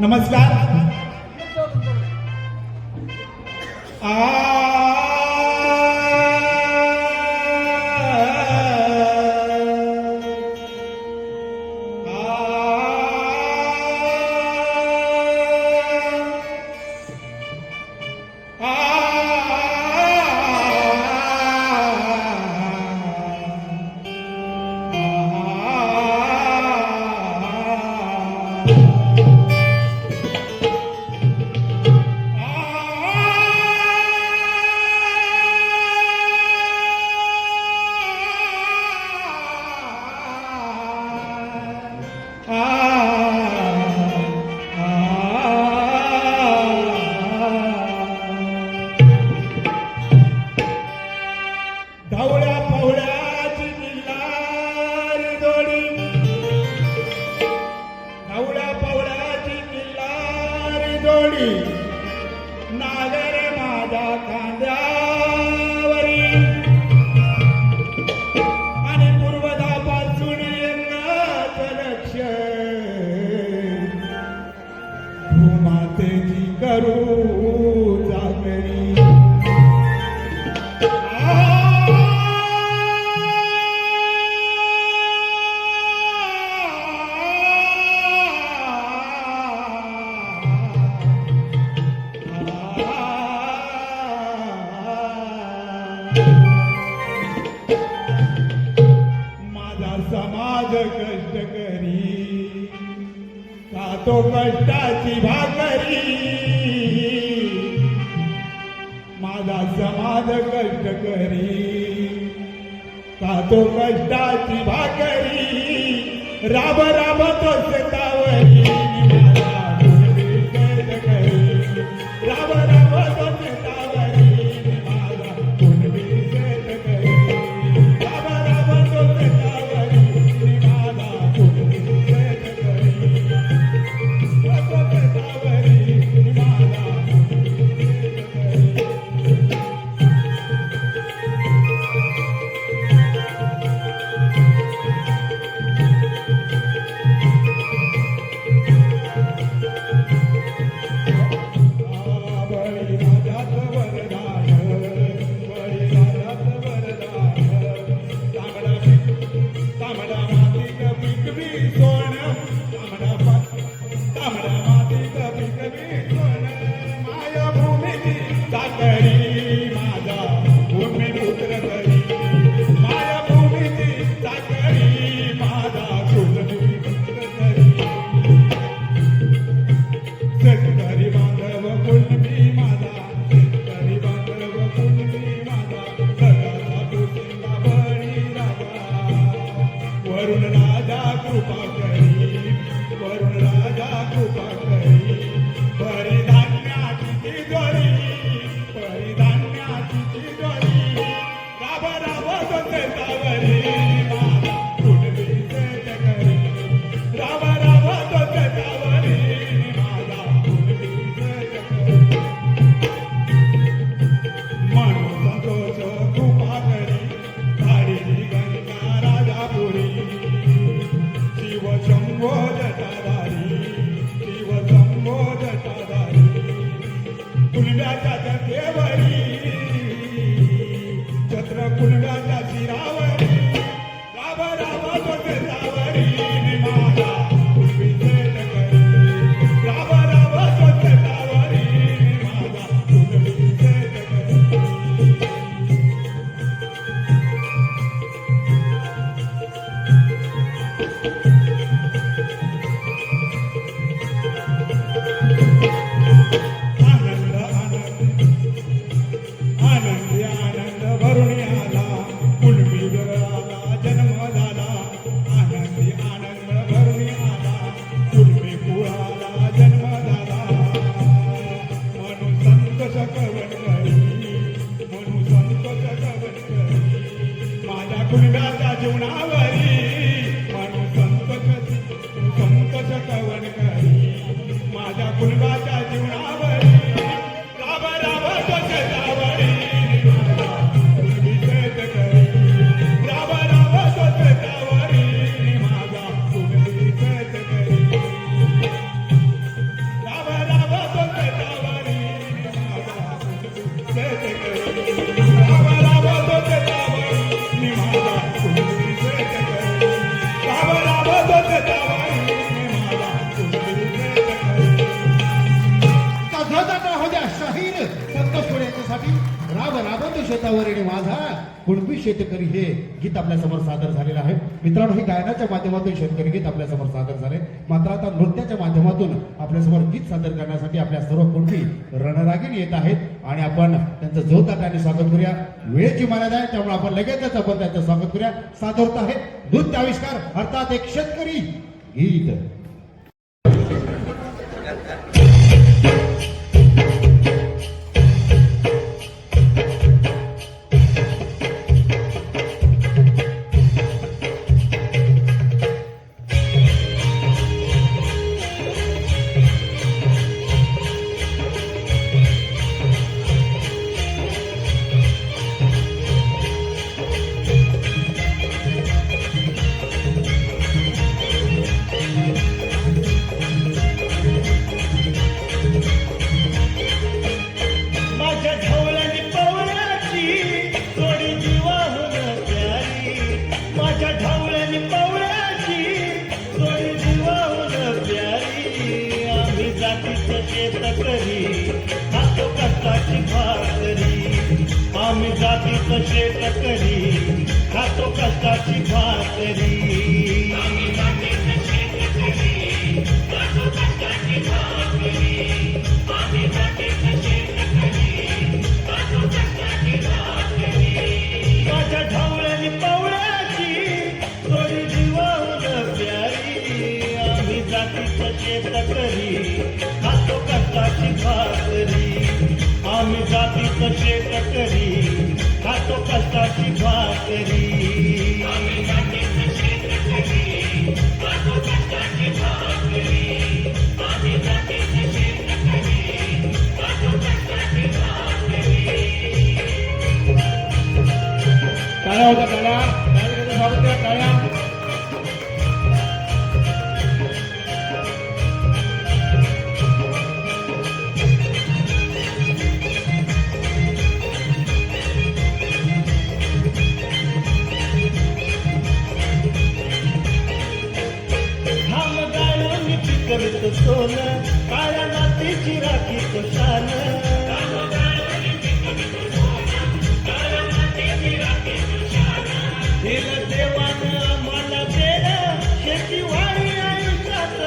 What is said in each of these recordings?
नमस्कार. नागर माझ्या खांद्यावरी आणि पूर्वदापासून यंगाचं लक्ष भूमातेची करू जागरी माझा समाज कष्ट करी खातो कष्टाची भाकरी माझा समाज कष्ट करी खातो कष्टाची भाकरी राब राब तो शेतावरी राब राब तो शेतावरी वरुण राजा कृपा करी वरुण राजा कृपा करी परिधान्याची तिजोरी परिधान्याची तिजोरी राब राब तो शेतावरी माझा कुणबी शेत करी राब राब तो शेतावरी माझा कुणबी शेत करी म्हणून संतोष कृपा करी धाडीली गंगा राजापुरी शिव शंभो जटाधारी शिव शंभो जटाधारी कुलव्याच्या जटेवरी छत्र कुलव्याच्या शिरावरी राब राब तो शेतावरी माझा कुणबी शेत करी राब राब तो शेतावरी माझा कुणबी शेत करी आनंद आनंद आनंद भरून आला कुणबी गळाला जन्म झाला आनंदी आनंद भरून आला कुणबी कुळाला जन्म झाला म्हणून संतोष कवन करी म्हणून संतोष कवन करी माझ्या कुणब्याच्या जीवनावरी म्हणून संतोष कवन करी माझ्या कुणबाच्या जीवनावरी राब राब तो शेतावरी माझा कुणबी शेत करी राब राब तो शेतावरी माझा कुणबी शेत करी राब राब तो शेतावरी माझा कुणबी शेत करी राब राब तो शेतावरी माझा कुणबी शेत करी राब राब तो शेतावरी माझा कुणबी शेत करी शाहीर संतोष याच्यासाठी राब राबतो शेतावरील माझा कुणबी शेतकरी हे गीत आपल्या समोर सादर झालेलं आहे. मित्रांनो, हे गायनाच्या माध्यमातून शेतकरी गीत आपल्या समोर सादर झाले. मात्र आता नृत्याच्या माध्यमातून आपल्या समोर गीत सादर करण्यासाठी आपल्या सर्व कुणबी रणरागिणी येत आहेत आणि आपण त्यांचं जोरदार स्वागत करूया. वेळेची मर्यादा आहे त्यामुळे आपण लगेचच आपण त्यांचं स्वागत करूया. सादर होत आहे नृत्य आविष्कार अर्थात एक शेतकरी गीत. कष्टाची भाकरी आम्ही जातीचं शेतकरी खातो कष्टाची भाकरी माझ्या ढवळ्याने पवळ्याची थोडी जीवाहून प्यारी आम्ही जातीचं शेतकरी खातो कष्टाची भाकरी आम्ही जातीचं शेतकरी खातो कष्टाची भाकरी टाळ्या होत्या टाळ्या टाळ्या स्वागत करा टाळ्या हम गाळून चिकरत सोन काळ्या मातीची राखी तो शान देव देवानं आम्हाला देणं शेतीवाडी आयुष्यात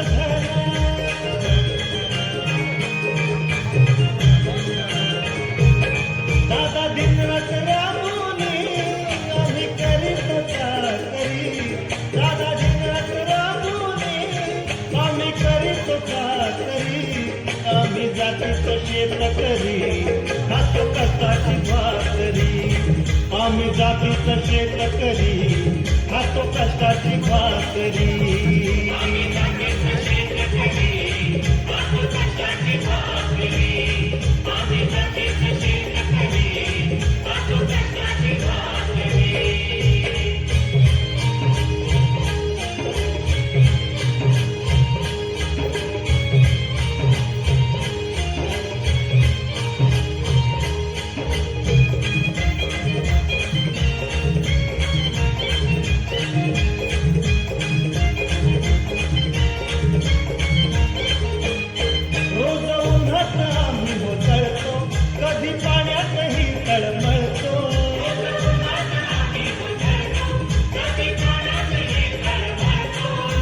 दादा दिनरात राबूनी आम्ही करीत चाकरी दादा दिनरात राबूनी आम्ही करीत चाकरी आम्ही जातीचं शेतकरी खातो कष्टाची भाकरी आम्ही जातीचं शेतकरी खातो कष्टाची भाकरी रोज उन्हात आम्ही होतळतो कधी पाण्यातही तळमळतो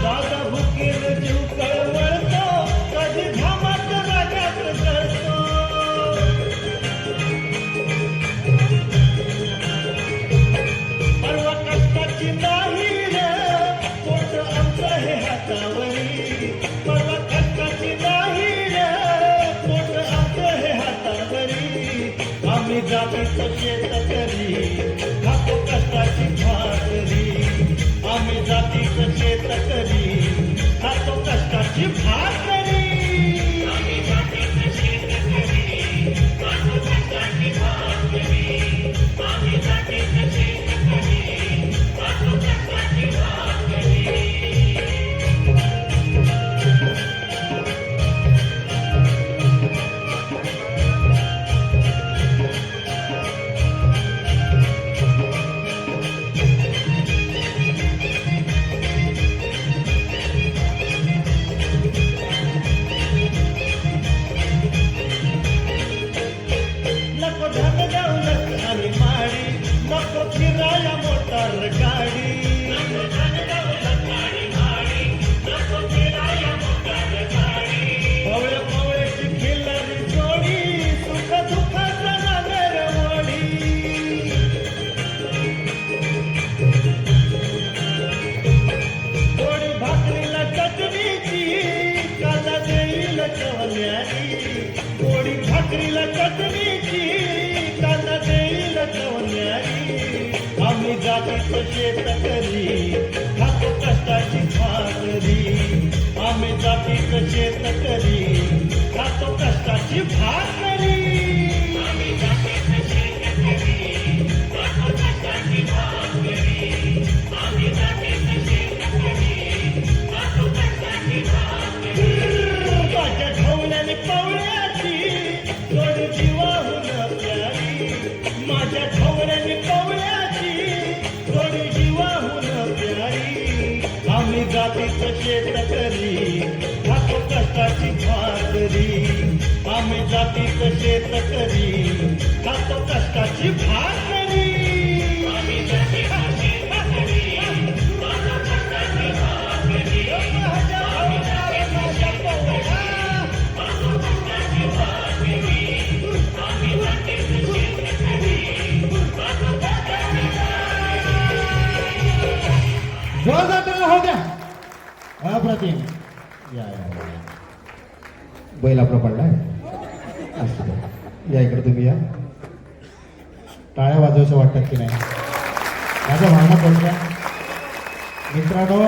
दादा भुकेल जीव कळवळतो कधी घामात रागात जळतो परवा कष्टाची नाही रे पोट आमचं हे हातावरी परवा कष्टाची नाही रे पोट आमचं हे हातावरी आम्ही जातीचं शेतकरी खातो कष्टाची भाकरी आम्ही जातीचं शेतकरी खातो कष्टाची भाकरी नको धन दौलत आणि माडी नको फिराया मोटार गाडी पवळे पवळेची खिल्लारी जोडी सुख दुःखाचा नागर मोडी गोडी भाकरीला चटणीची कांदा देईल चवल्याची गोडी भाकरीला चटणीची कांदा देईल चवल्याची आम्ही जातीचं शेतकरी खातो कष्टाची भाकरी आम्ही जातीचं शेतकरी खातो कष्टाची भाकरी माझ्या ढवल्याने पवळ्याची थोडी जीवाहून प्यारी माझ्या ढवल्याने पवळ्याची थोडी जीवाहून प्यारी आम्ही जातीचं शेतकरी खातो कष्टाची भाकरी आम्ही जातीत शेतकरी खातो कष्टाची भाकरी जोरदार टाळ्या होऊ द्या. अप्रतिम. या या या. बैल आपला पडलाय. असू द्या. या इकडे तुम्ही या. टाळ्या वाजवायचं वाटतात की नाही माझ्या भावना पडल्या. मित्रांनो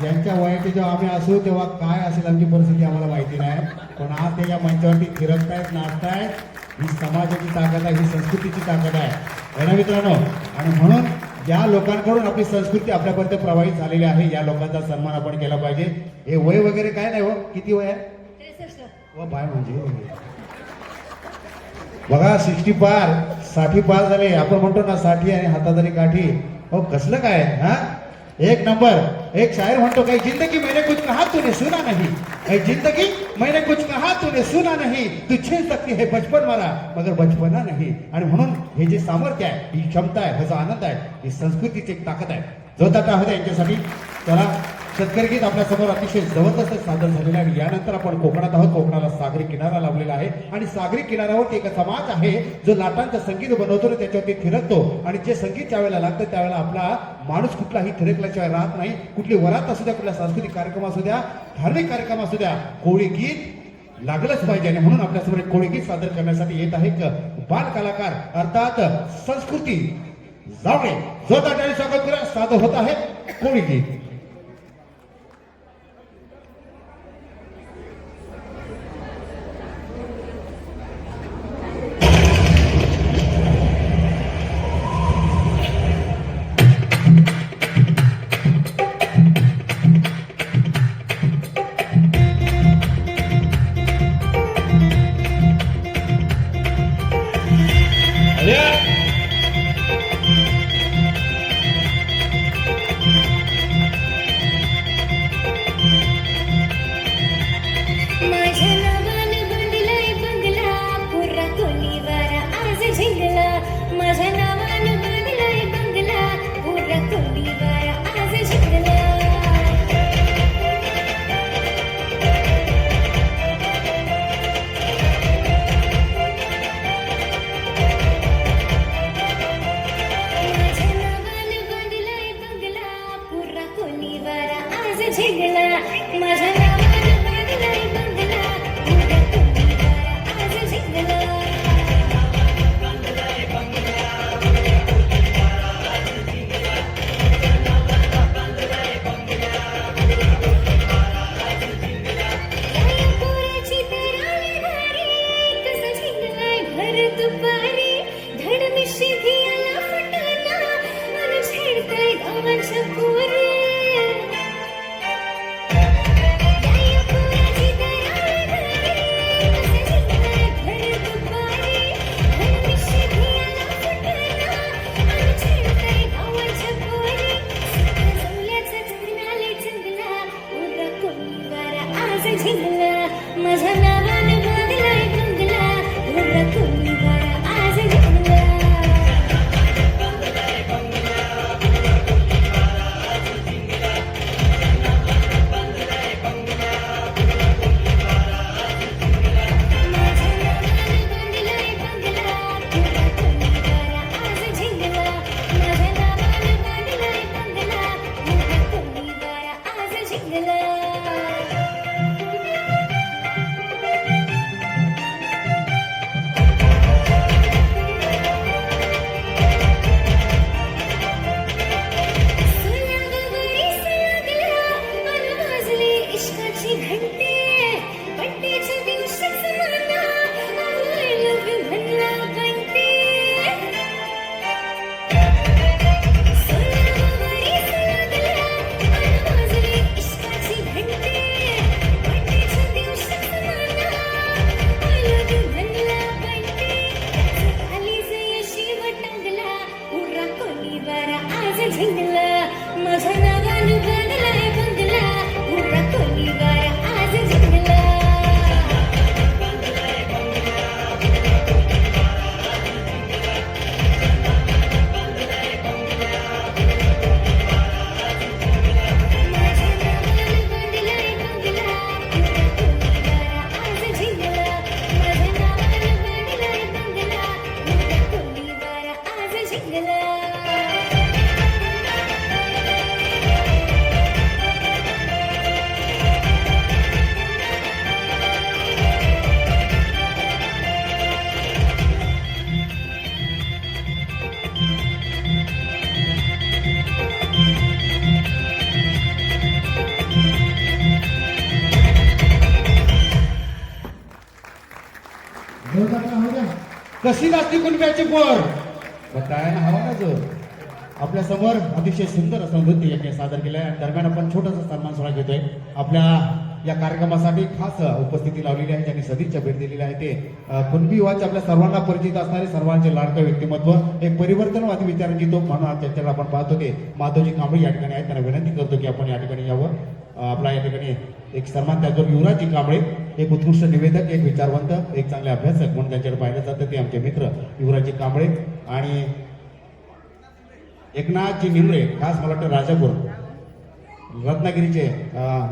यांच्या वयाची जेव्हा आम्ही असू तेव्हा काय असेल आमची परिस्थिती आम्हाला माहिती नाही, पण आज ते या मंचावरती फिरकतायत, नाचतायत. ही समाजाची ताकद आहे, ही संस्कृतीची ताकद आहे है ना मित्रांनो. आणि म्हणून ज्या लोकांकडून आपली संस्कृती आपल्यापर्यंत प्रवाहित झालेली आहे या लोकांचा सन्मान आपण केला पाहिजे. हे वय वगैरे काय नाही हो. किती वय आहे? 63. व बाय म्हणजे बघा 60 पार 60 पार झाले. आपण म्हणतो ना 60 आणि हातातरी काठी. हो कसलं काय हा. एक नंबर. एक शायर म्हणतो काही जिंदगी मैंने कुछ कहा तूने सुना नहीं, काही जिंदगी मैंने कुछ कहा तूने सुना नहीं, तू छीन सकती है बचपन मला मगर बचपना नहीं. आणि म्हणून हे जे सामर्थ्य आहे, ही क्षमता आहे, ह्याचा आनंद आहे, ही संस्कृतीची एक ताकद आहे. जोरदार टाळ्या यांच्यासाठी. चला शेतकरी गीत आपल्या समोर अतिशय जबरदस्त सादर झालेलं आहे. यानंतर आपण कोकणात आहोत. कोकणाला सागरी किनारा लाभलेला आहे आणि सागरी किनाऱ्यावरती एक समाज आहे जो लाटांचं संगीत बनवतो आणि त्याच्यावरती थिरकतो. आणि जे संगीत ज्यावेळेला लागतं त्यावेळेला आपला माणूस कुठलाही थिरकल्याशिवाय राहत नाही. कुठली वरात असू द्या, कुठला सांस्कृतिक कार्यक्रम असू द्या, धार्मिक कार्यक्रम असू द्या, कोळी गीत लागलंच पाहिजे. आणि म्हणून आपल्यासमोर एक कोळी गीत सादर करण्यासाठी येत आहे एक बाल कलाकार अर्थात संस्कृती जावळे. जोरदार टाळी स्वागत करा. सादर होत आहे कोळी गीत. माझ्या नावानं बांधलाय बंगला, पुरा कोलीवार आज झिंगला. माझ्या नावानं बांधलाय बंगला, पुरा कोलीवार आज झिंगला. माझ्या नावानं बांधलाय बंगला, पुरा कोलीवार आज झिंगला. माझ्या नावानं बांधलाय बंगला, पुरा कोलीवार आज झिंगला. या पोराची तरारी भारी, कसा झिंगलाय भर दुपारी. धड मिशी धियाला फुटाना, मन छेडताय गावाच्या पोरी. या पोराची तरारी भारी, कसा झिंगलाय भर दुपारी. धड मिशी धियाला फुटाना, मन छेडताय गावाच्या पोरी. जमल्याचा जगनाले जंगला, पुरा कोलीवार आज झिंगला. माझ्या नावानं बांधलाय बंगला, पुरा कोलीवार आज झिंगला. माझ्या नावानं बांधलाय बंगला, पुरा कोलीवार आज झिंगला. माझ्या नावानं बांधलाय बंगला, पुरा कोलीवार आज झिंगला. सुलागवरी सुलागला, मन वाजले इश्काची घंटे. पट्टीच्या दिवशीच मना, I love you म्हणला बंटे. सुलागवरी सुलागला, मन वाजले इश्काची कशी नाचती कुणब्याची पोर काय हवा ना जो आपल्या समोर अतिशय सुंदर असं नृत्य याने सादर केलंय आणि दरम्यान आपण छोटासा सन्मान सोहळा घेतोय. आपल्या या कार्यक्रमासाठी खास उपस्थिती लावलेली आहे, ज्यांनी सदिच्छा भेट दिलेली आहे ते कुणबी युवाचे आपल्या सर्वांना परिचित असणारे सर्वांचे लाडकं व्यक्तिमत्व, एक परिवर्तनवादी विचारांची तो म्हणून आज त्यांच्याकडे आपण पाहतो ते माधवजी कांबळे या ठिकाणी आहेत. त्यांना विनंती करतो की आपण या ठिकाणी यावं. आपला या ठिकाणी एक सन्मान त्याचबरोबर युवराजजी कांबळे, एक उत्कृष्ट निवेदक, एक विचारवंत, एक चांगले अभ्यासक म्हणून त्यांच्याकडे पाहिलं जातं ते आमचे मित्र युवराजजी कांबळे आणि एकनाथजी निमरे, खास मला वाटतं राजापूर रत्नागिरीचे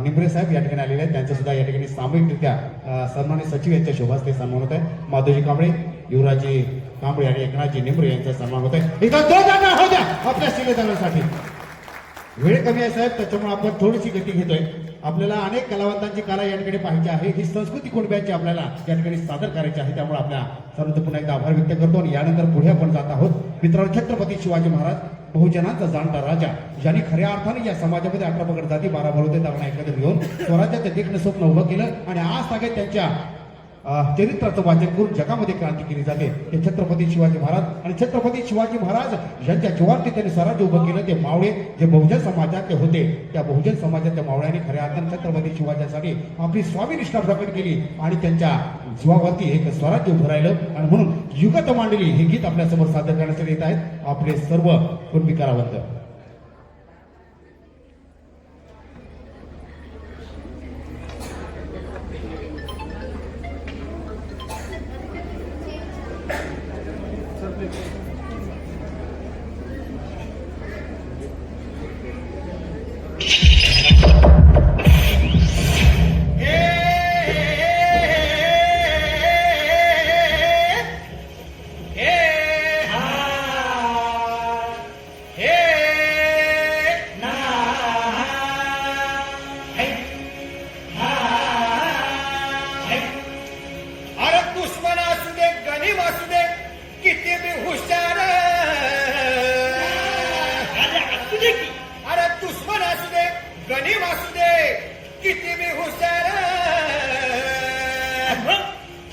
निमरे साहेब या ठिकाणी आलेले आहेत. त्यांचं सुद्धा या ठिकाणी सामूहिकरित्या सन्मानित सचिव यांच्या शोभास ते सन्मान होत आहे. माधवजी कांबळे, युवराजजी कांबळे आणि एकनाथजी निमरे यांचा सन्मान होत आहे. एकदा जोरदार होऊ द्या आपल्या शिलेदारांसाठी. वेळ कमी आहे साहेब, त्याच्यामुळे आपण थोडीशी गती घेतोय. आपल्याला अनेक कलावंतांची कला या ठिकाणी पाहायची आहे, ही संस्कृती कुणब्याची आपल्याला या ठिकाणी सादर करायची आहे. त्यामुळे आपल्या सर्वांचं पुन्हा एकदा आभार व्यक्त करतो आणि यानंतर पुढे आपण जात आहोत. मित्रांनो, छत्रपती शिवाजी महाराज बहुजनांचा जाणता राजा, ज्यांनी खऱ्या अर्थाने या समाजामध्ये 18 पगड जाती 12 बलवते दारणा एकत्र घेऊन स्वराज्याचं देखणं स्वप्न उभं केलं आणि आज तागे त्यांच्या चरित्राचं वाचन करून जगामध्ये क्रांती केली जाते. हे छत्रपती शिवाजी महाराज आणि छत्रपती शिवाजी महाराज यांच्या जीवावरती त्यांनी स्वराज्य उभं केलं. ते मावळे जे बहुजन समाजाचे होते, त्या बहुजन समाजाच्या मावळ्यांनी खऱ्या अर्थाने छत्रपती शिवाजीसाठी आपली स्वाभिनिष्ठा प्रकट केली आणि त्यांच्या जीवावरती एक स्वराज्य उभं राहिलं. आणि म्हणून युगत मांडली हे गीत आपल्या समोर सादर करण्यासाठी येत आहेत आपले सर्व कुणबी कलावंत.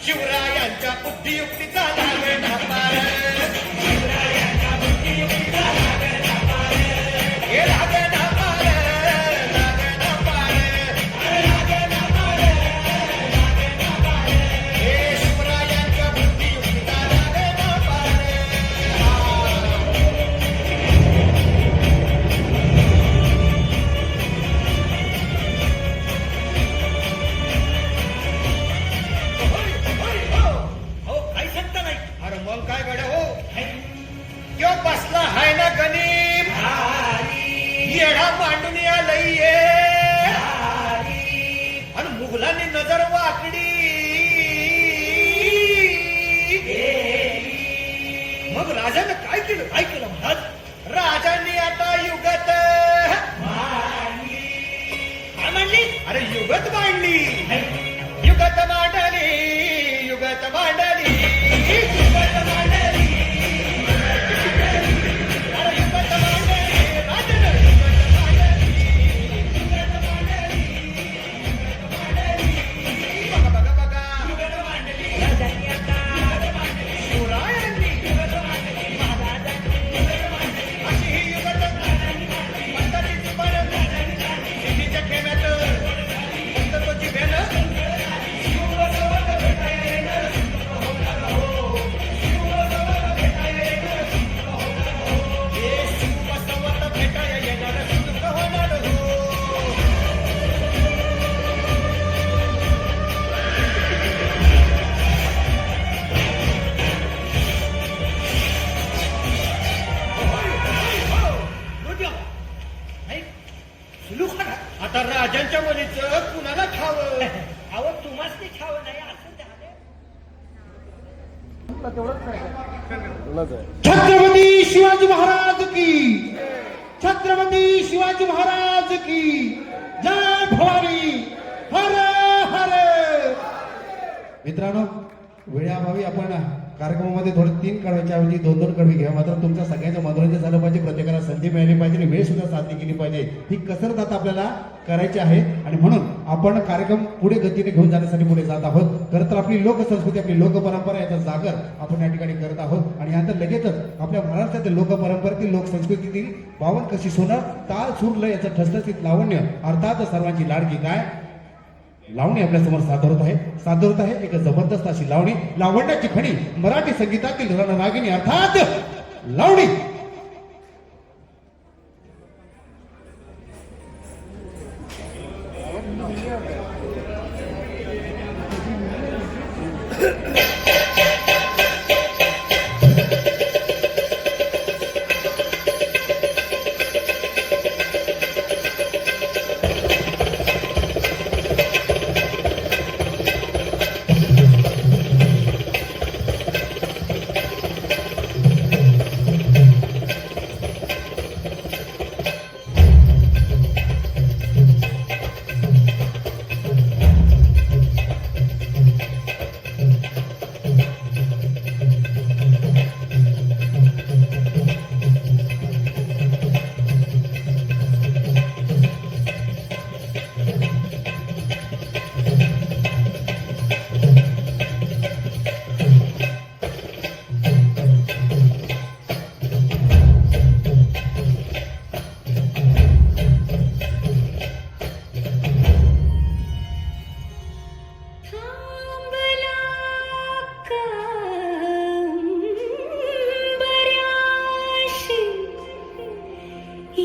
शिवरायांच्या बुद्धियुक्तीचा लागला पार, हे लागला पार, लागला पार, हे शिवरायांच्या बुद्धियुक्तीचा लागला पार. काय गड्या हो, त्यो बसला हाय ना गणिम येडा मांडून आलंय आणि मुघलांनी नजर वाकडी. मग राजानं काय केलं, काय केलं महाराज? राजांनी आता युगत काय मांडली? अरे युगत मांडली, युगत मांडली, युगत मांडली, युगत मांडली, अरे युगत मांडली, राजानं युगत मांडली, युगत मांडली, युगत मांडली. बघा बघा बघा, युगत मांडली राजांनी आता, युगत मांडली शिवरायांनी, युगत मांडली महाराजांनी, युगत मांडली अशी ही युगत मांडली. पद्धतीची बरं सिद्धीच्या खेम्यात फक्त तो जिभेनं आता राजांच्या मुलीचं कुणाला खावं? खावं तुम्हाच ते खावं नाही असं झालं. छत्रपती शिवाजी महाराज की, छत्रपती शिवाजी महाराज की जय भवानी, हर हर. मित्रांनो, वेळाभावी आपण कार्यक्रमामध्ये थोडे 3 कडव्याच्या ऐवजी 2-2 कडवे घ्या. मात्र तुमच्या सगळ्यांचं मनोरंजन झालं पाहिजे, प्रत्येकाला संधी मिळाली पाहिजे आणि वेळ सुद्धा साधली गेली पाहिजे. ही कसरत आता आपल्याला करायची आहे आणि म्हणून आपण कार्यक्रम पुढे गतीने घेऊन जाण्यासाठी पुढे जात आहोत. खरं तर आपली लोकसंस्कृती, आपली लोकपरंपरा याचा जागर आपण या ठिकाणी करत आहोत आणि आता लगेचच आपल्या महाराष्ट्रातील लोकपरंपरेतील लोकसंस्कृतीतील बावन कशी सोनं, ताल सूर लय याचं ठसठसीत लावण्य अर्थात सर्वांची लाडकी काय लावणी आपल्या समोर सादर होत आहे एक जबरदस्त अशी लावणी, लावण्याची खणी मराठी संगीतातील रणरागिणी अर्थात लावणी. थांबला कंबऱ्याशी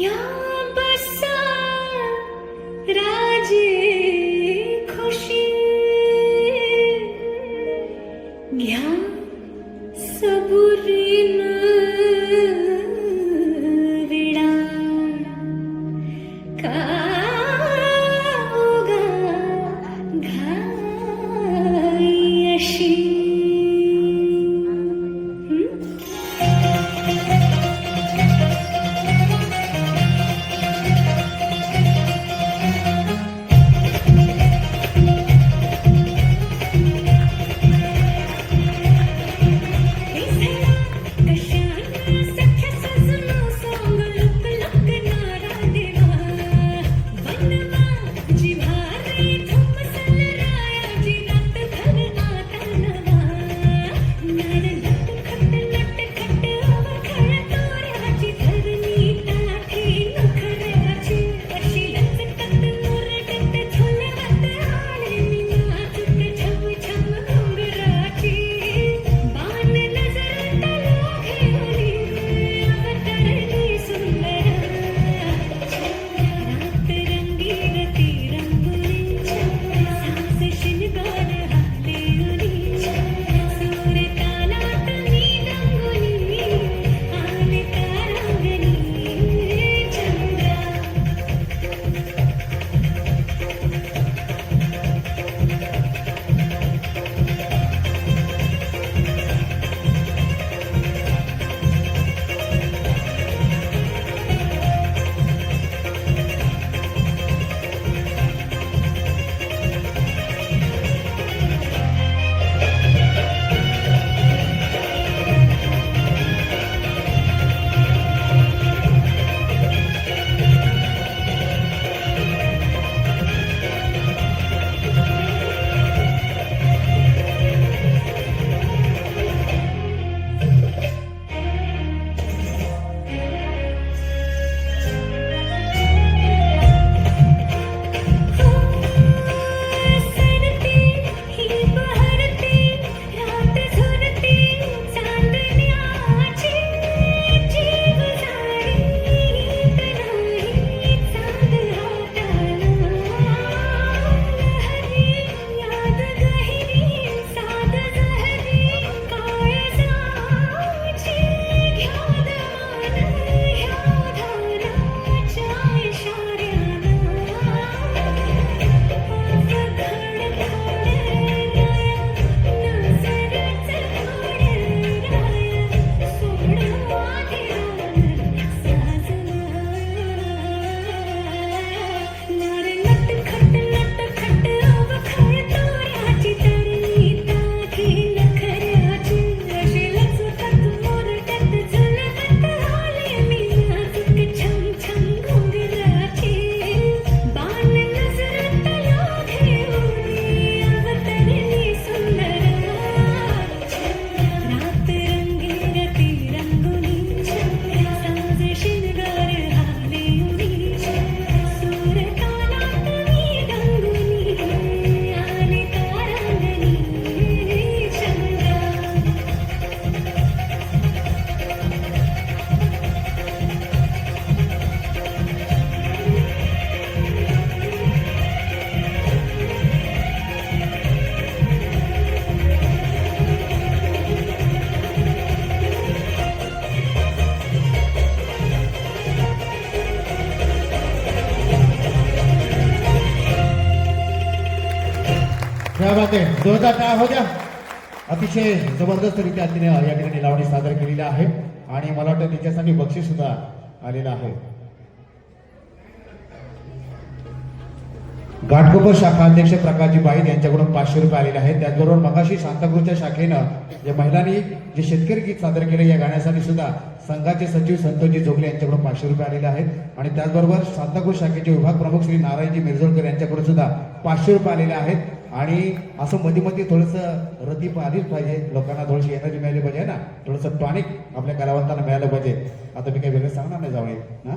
या बसा राजे खुशी घ्या सबुरीन विडा का घाई अशी क्या बात आहे, जोरदार टाळ्या हो द्या. अतिशय जबरदस्तरित्या तिने या ठिकाणी लावणी सादर केलेली आहे आणि मला वाटतं तिच्यासाठी बक्षीस सुद्धा आलेलं आहे. घाटकोपर शाखा अध्यक्ष प्रकाशजी बाईद यांच्याकडून 500 रुपये आलेले आहेत. त्याचबरोबर मगाशी शांतापूरच्या शाखेनं जे महिलांनी जे शेतकरी गीत सादर केले या गाण्यासाठी सुद्धा संघाचे सचिव संतोषजी जोगले यांच्याकडून 500 रुपये आलेले आहेत आणि त्याचबरोबर शांतापूर शाखेचे विभाग प्रमुख श्री नारायणजी मिरजोळकर यांच्याकडून सुद्धा 500 रुपये आलेले आहेत. आणि असं मध्ये मध्ये थोडंसं रती आलीच पाहिजे, लोकांना थोडीशी एनर्जी मिळाली पाहिजे ना, थोडंसं टॉनिक आपल्या कलावंतांना मिळालं पाहिजे. आता मी काही वेगळं सांगणार नाही जावळे ना,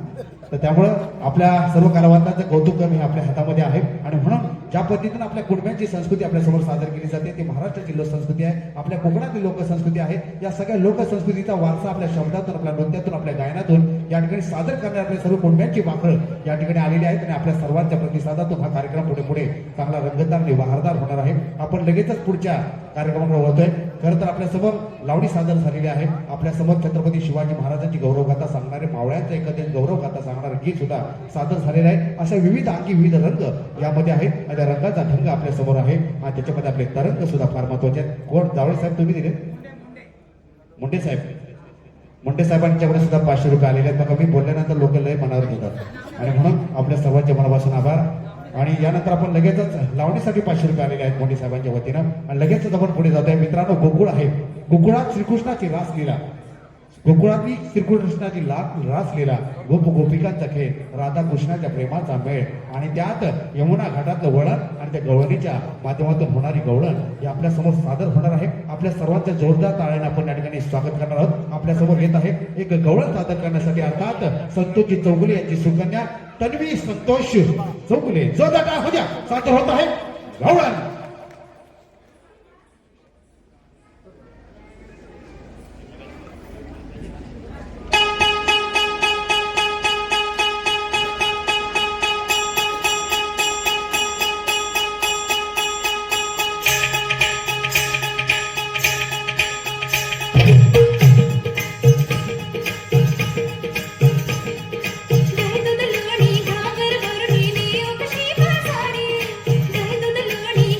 तर त्यामुळं आपल्या सर्व कलावंतांचं कौतुक करणं हे आपल्या हातामध्ये आहे. आणि म्हणून ज्या पद्धतीनं आपल्या कुटुंबाची संस्कृती आपल्या समोर सादर केली जाते ती महाराष्ट्राची लोकसंस्कृती आहे, आपल्या कोकणातील लोकसंस्कृती आहे. या सगळ्या लोकसंस्कृतीचा वारसा आपल्या शब्दातून, आपल्या नृत्यातून, आपल्या गायनातून या ठिकाणी सादर करणारे आपल्या सर्व कुटुंबांची वाखळ या ठिकाणी आलेली आहेत आणि आपल्या सर्वांच्या प्रतिसादातून हा कार्यक्रम पुढे पुढे चांगला रंगतदार आणि बहारदार होणार आहे. आपण लगेचच पुढच्या कार्यक्रमाकडे वळतोय. खरं तर आपल्या समोर लावणी सादर झालेली आहे. आपल्या समोर छत्रपती शिवाजी महाराजांची गौरवगाथा सांगणारे, मावळ्यांचा एकंदरीत गौरवगाथा सांगणारे गीत सुद्धा सादर झालेलं आहे. अशा विविध अंगी विविध रंग यामध्ये आहेत आणि त्या रंगाचा ढंग आपल्या समोर आहे आणि त्याच्यामध्ये आपले तरंग सुद्धा फार महत्वाचे आहेत. कोण जावळे साहेब तुम्ही दिले? मुंडे साहेब. मुंडे साहेबांच्याकडे सुद्धा 500 रुपये आलेले आहेत. बघा मी बोलल्यानंतर लोक लय मनावर घेतात आणि म्हणून आपल्या सर्वांच्या मनापासून आभार. आणि यानंतर आपण लगेचच लावणीसाठी 500 रुपये आलेले आहेत मोठी साहेबांच्या वतीनं आणि लगेचच आपण पुढे जातोय. मित्रांनो, गोकुळ आहे. गोकुळात श्रीकृष्णाची रासलीला, गोकुळातली श्रीकृष्णाची रासलीला, गोप गोपिकांचा खेळ, राधा कृष्णाच्या प्रेमाचा मेळ आणि त्यात यमुना घाटातलं वळण आणि त्या गवळणीच्या माध्यमातून होणारी गवळण हे आपल्या समोर सादर होणार आहे. आपल्या सर्वांच्या जोरदार टाळ्याने आपण या ठिकाणी स्वागत करणार आहोत. आपल्या समोर येत आहे एक गवळण सादर करण्यासाठी अर्थात संतोषजी चौगुले यांची सुकन्या तन्वी संतोष चौगुले. जोरदार टाळ्या हो द्या. सादर होत आहे गवळण. दूध लोणी घागर भरणी नियोग शी भासाडी, दूध लोणी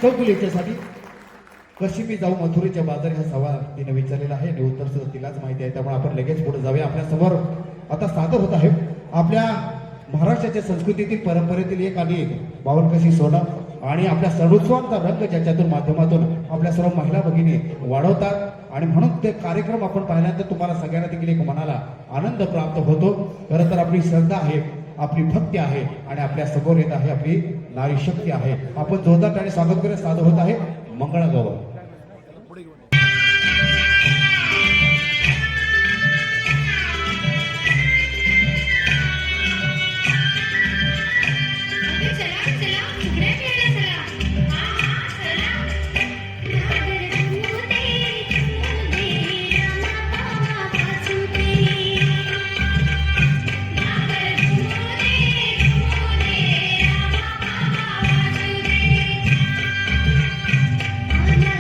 चौगुले याच्यासाठी कशी मी जाऊ मथुरेच्या बाजारी हा सवाल तिने विचारलेला आहे आणि उत्तर सुद्धा तिलाच माहिती आहे. त्यामुळे आपण लगेच पुढे जाऊया. आपल्या समोर आता सादर होत आहे आपल्या महाराष्ट्राच्या संस्कृतीतील परंपरेतील एक आणि एक बावनकशी सोनं आणि आपल्या सणोत्सवांचा रंग ज्याच्यातून माध्यमातून आपल्या सर्व महिला भगिनी वाढवतात आणि म्हणून ते कार्यक्रम आपण पाहिल्यानंतर तुम्हाला सगळ्यांना देखील एक मनाला आनंद प्राप्त होतो. खरं तर आपली श्रद्धा आहे, आपली भक्ती आहे आणि आपल्या समोर येत आहे आपली नारी शक्ती आहे. आपण जोरदार आणि स्वागत करूया. सादर होत आहे मंगळागौर. चला चला फुगड्या खेळायला चला. हा हा चला. नागर झुमते रामा पावा वाजते. नागर झुमते झुमते रामा पावा वाजू दे. आला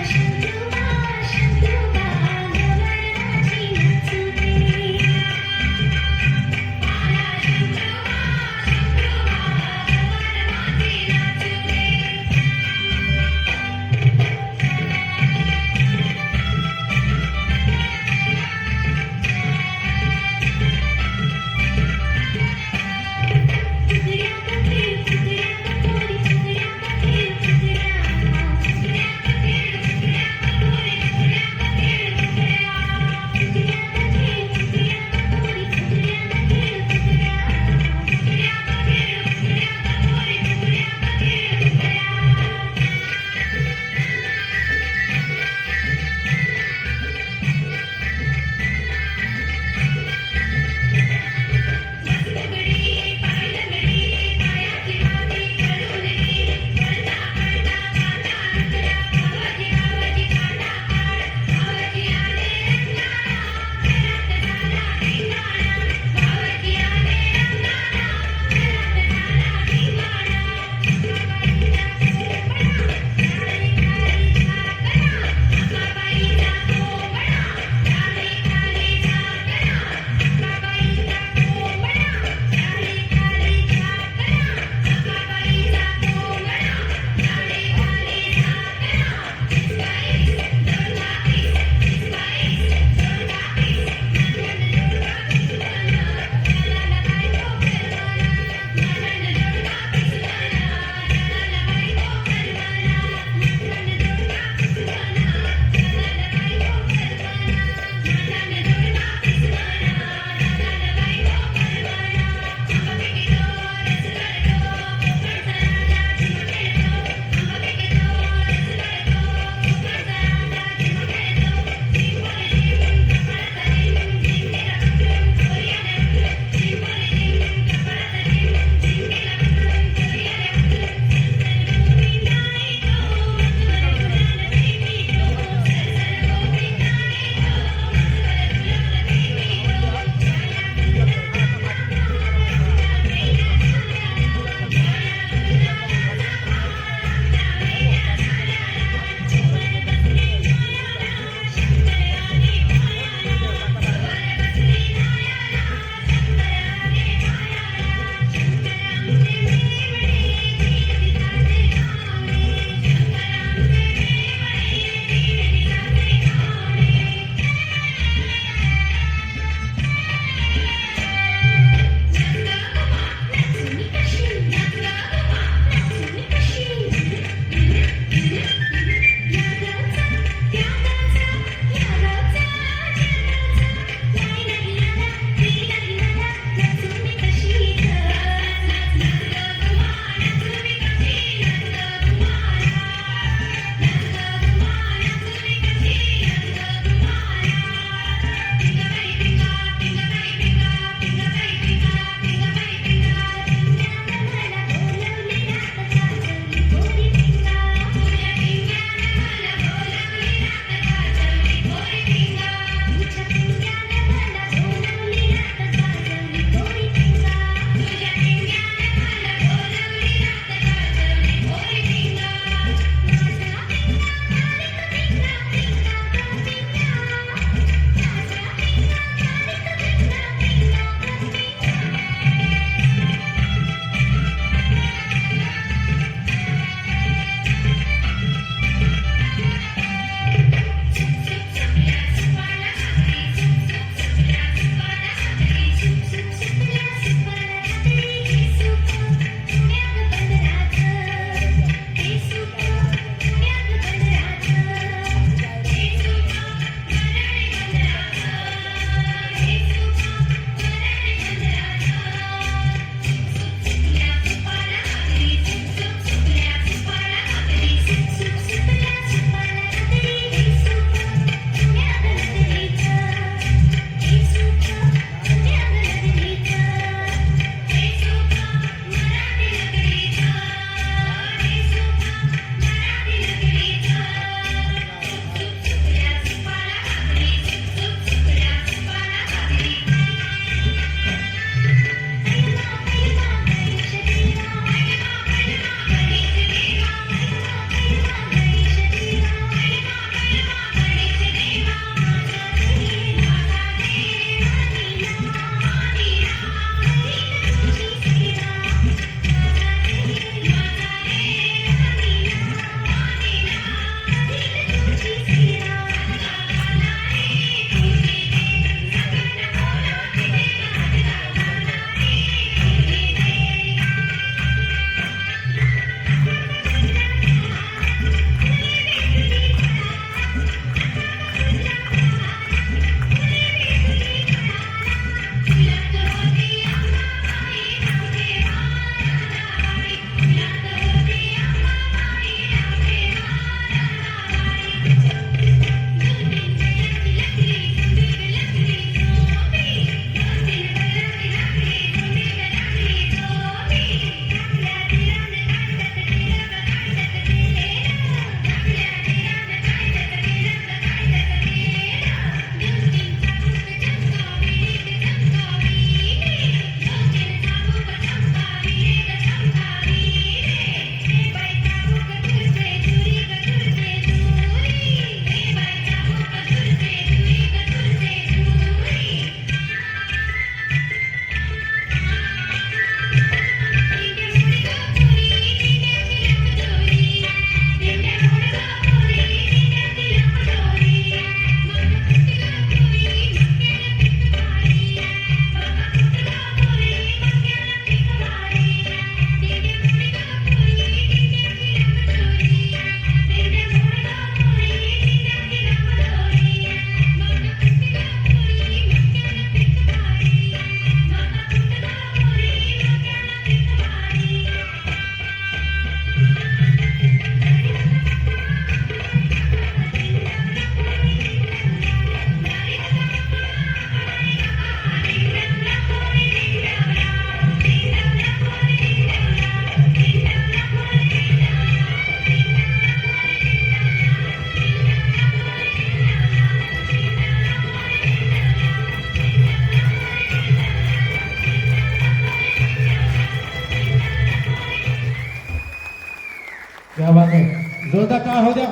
टाळा हो द्या.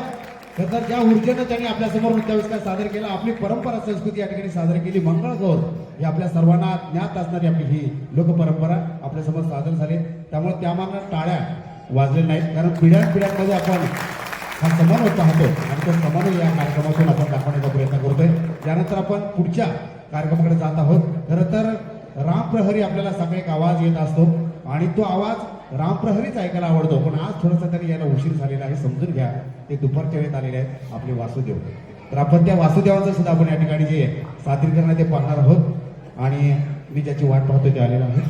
तर ज्या ऊर्जेनं त्यांनी आपल्या समोर नृत्याविष्कार सादर केला, आपली परंपरा संस्कृती या ठिकाणी सादर केली. मंगळगौर ही आपल्या सर्वांना ज्ञात असणारी आपली ही लोकपरंपरा आपल्या समोर सादर झाली. त्यामुळे त्यामागं टाळ्या वाजले नाहीत, कारण पिढ्यानपिढ्यांमध्ये आपण हा समन्वय पाहतो आणि तो समन्वय या कार्यक्रमातून आपण दाखवण्याचा प्रयत्न करतोय. त्यानंतर आपण पुढच्या कार्यक्रमाकडे जात आहोत. खरं तर रामप्रहरी आपल्याला सकाळी एक आवाज येत असतो आणि तो आवाज रामप्रहरीच ऐकायला आवडतो, पण आज थोडासा तरी याला उशीर झालेला आहे, समजून घ्या. ते दुपारच्या वेळेत आलेले आहेत आपले वासुदेव. तर आपण त्या वासुदेवांचं सुद्धा आपण या ठिकाणी जे सादरीकरण आहे ते पाहणार आहोत आणि मी ज्याची वाट पाहतोय ते आलेलं आहे.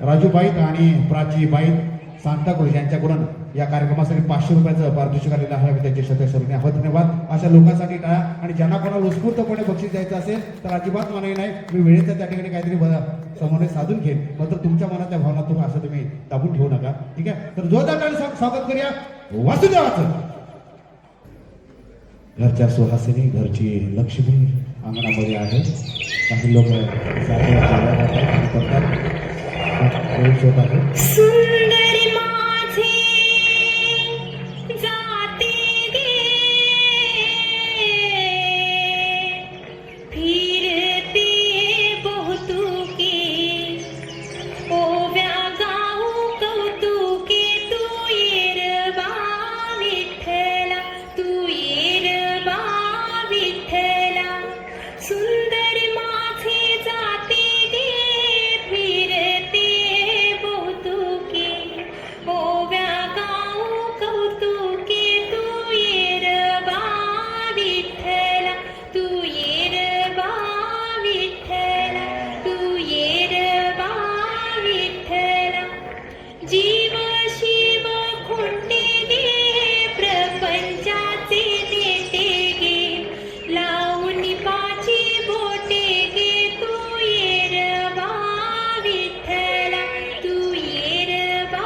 राजू बाईत आणि प्राची बाईत सांताक्रुज यांच्याकडून या कार्यक्रमासाठी 500 रुपयाचं पारितोषिक आलेलं आहे. आम्ही त्यांचे सदस्यरूने आहोत. धन्यवाद. अशा लोकांसाठी टाळा. आणि ज्यांना कोणाला उत्स्फूर्तपणे बक्षीस द्यायचं असेल तर अजिबात मनाई नाही. मी वेळेचं त्या ठिकाणी काहीतरी समन्वय साधून घेईन, मात्र तुमच्या मनातल्या भावना तुम्ही असं तुम्ही दाबून ठेवू नका. ठीक आहे. तर जोरदार टाळी स्वागत करूया वासुदेवाचं. घरच्या सुहासिनी, घरची लक्ष्मी अंगणामध्ये आहे. काही लोक सुंदरी माझे जाते गे फिरते बहुतुके ओव्या गाऊ कौतुके तू येरबा विठ्ठला तू येरबा विठ्ठला सुंदरी माझे जाते गे फिरते बहुतुके ओव्या गाऊ कौतुके तू येरबा विठ्ठला तू येरबा विठ्ठला तू येरबा विठ्ठला जीव शिव खोटे गे प्रपंचाचे देते गे लावून पाची बोटे गे तू येरबा विठ्ठला तू येरबा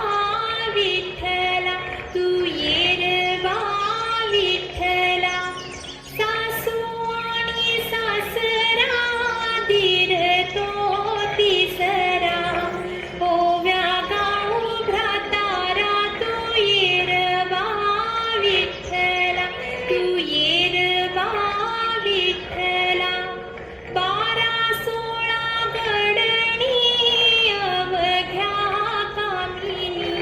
विठ्ठला तू येरबा विठ्ठला सासू आणि सासरा धीर तो तिसरा ओव्या गाऊ भ्रातारा तू येरबा विठ्ठला तू येरबा विठ्ठला 12-16 गडणी अवघ्या कामिनी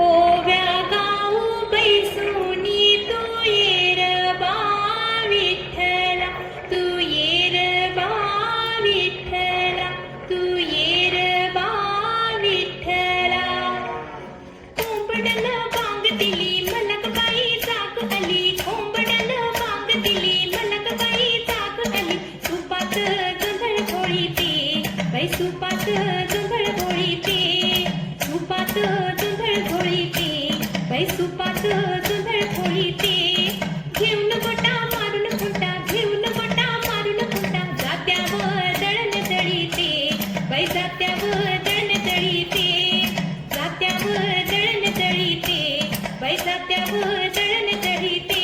ओव्या गाऊ बैसुनी तू येरबा विठ्ठला तू येरबा विठ्ठला तू येरबा विठ्ठला कोंबडन बांग दिली मलकबाई चाक आली कोंबडन बांग दिली मलकबाई चाक आली सुपात जोंधळ घोळीते बाई सुपात जोंधळ घोळीते सुपात जोंधळ घोळीते बाई सुपात जोंधळ घोळीते घेऊन गोटा मारून खोटा घेऊन गोटा मारून खोटा जात्यावर दळण दळीते बाई जात्यावर दळण दळीते जात्यावर दळण दळीते बाई जात्यावर दळण दळीते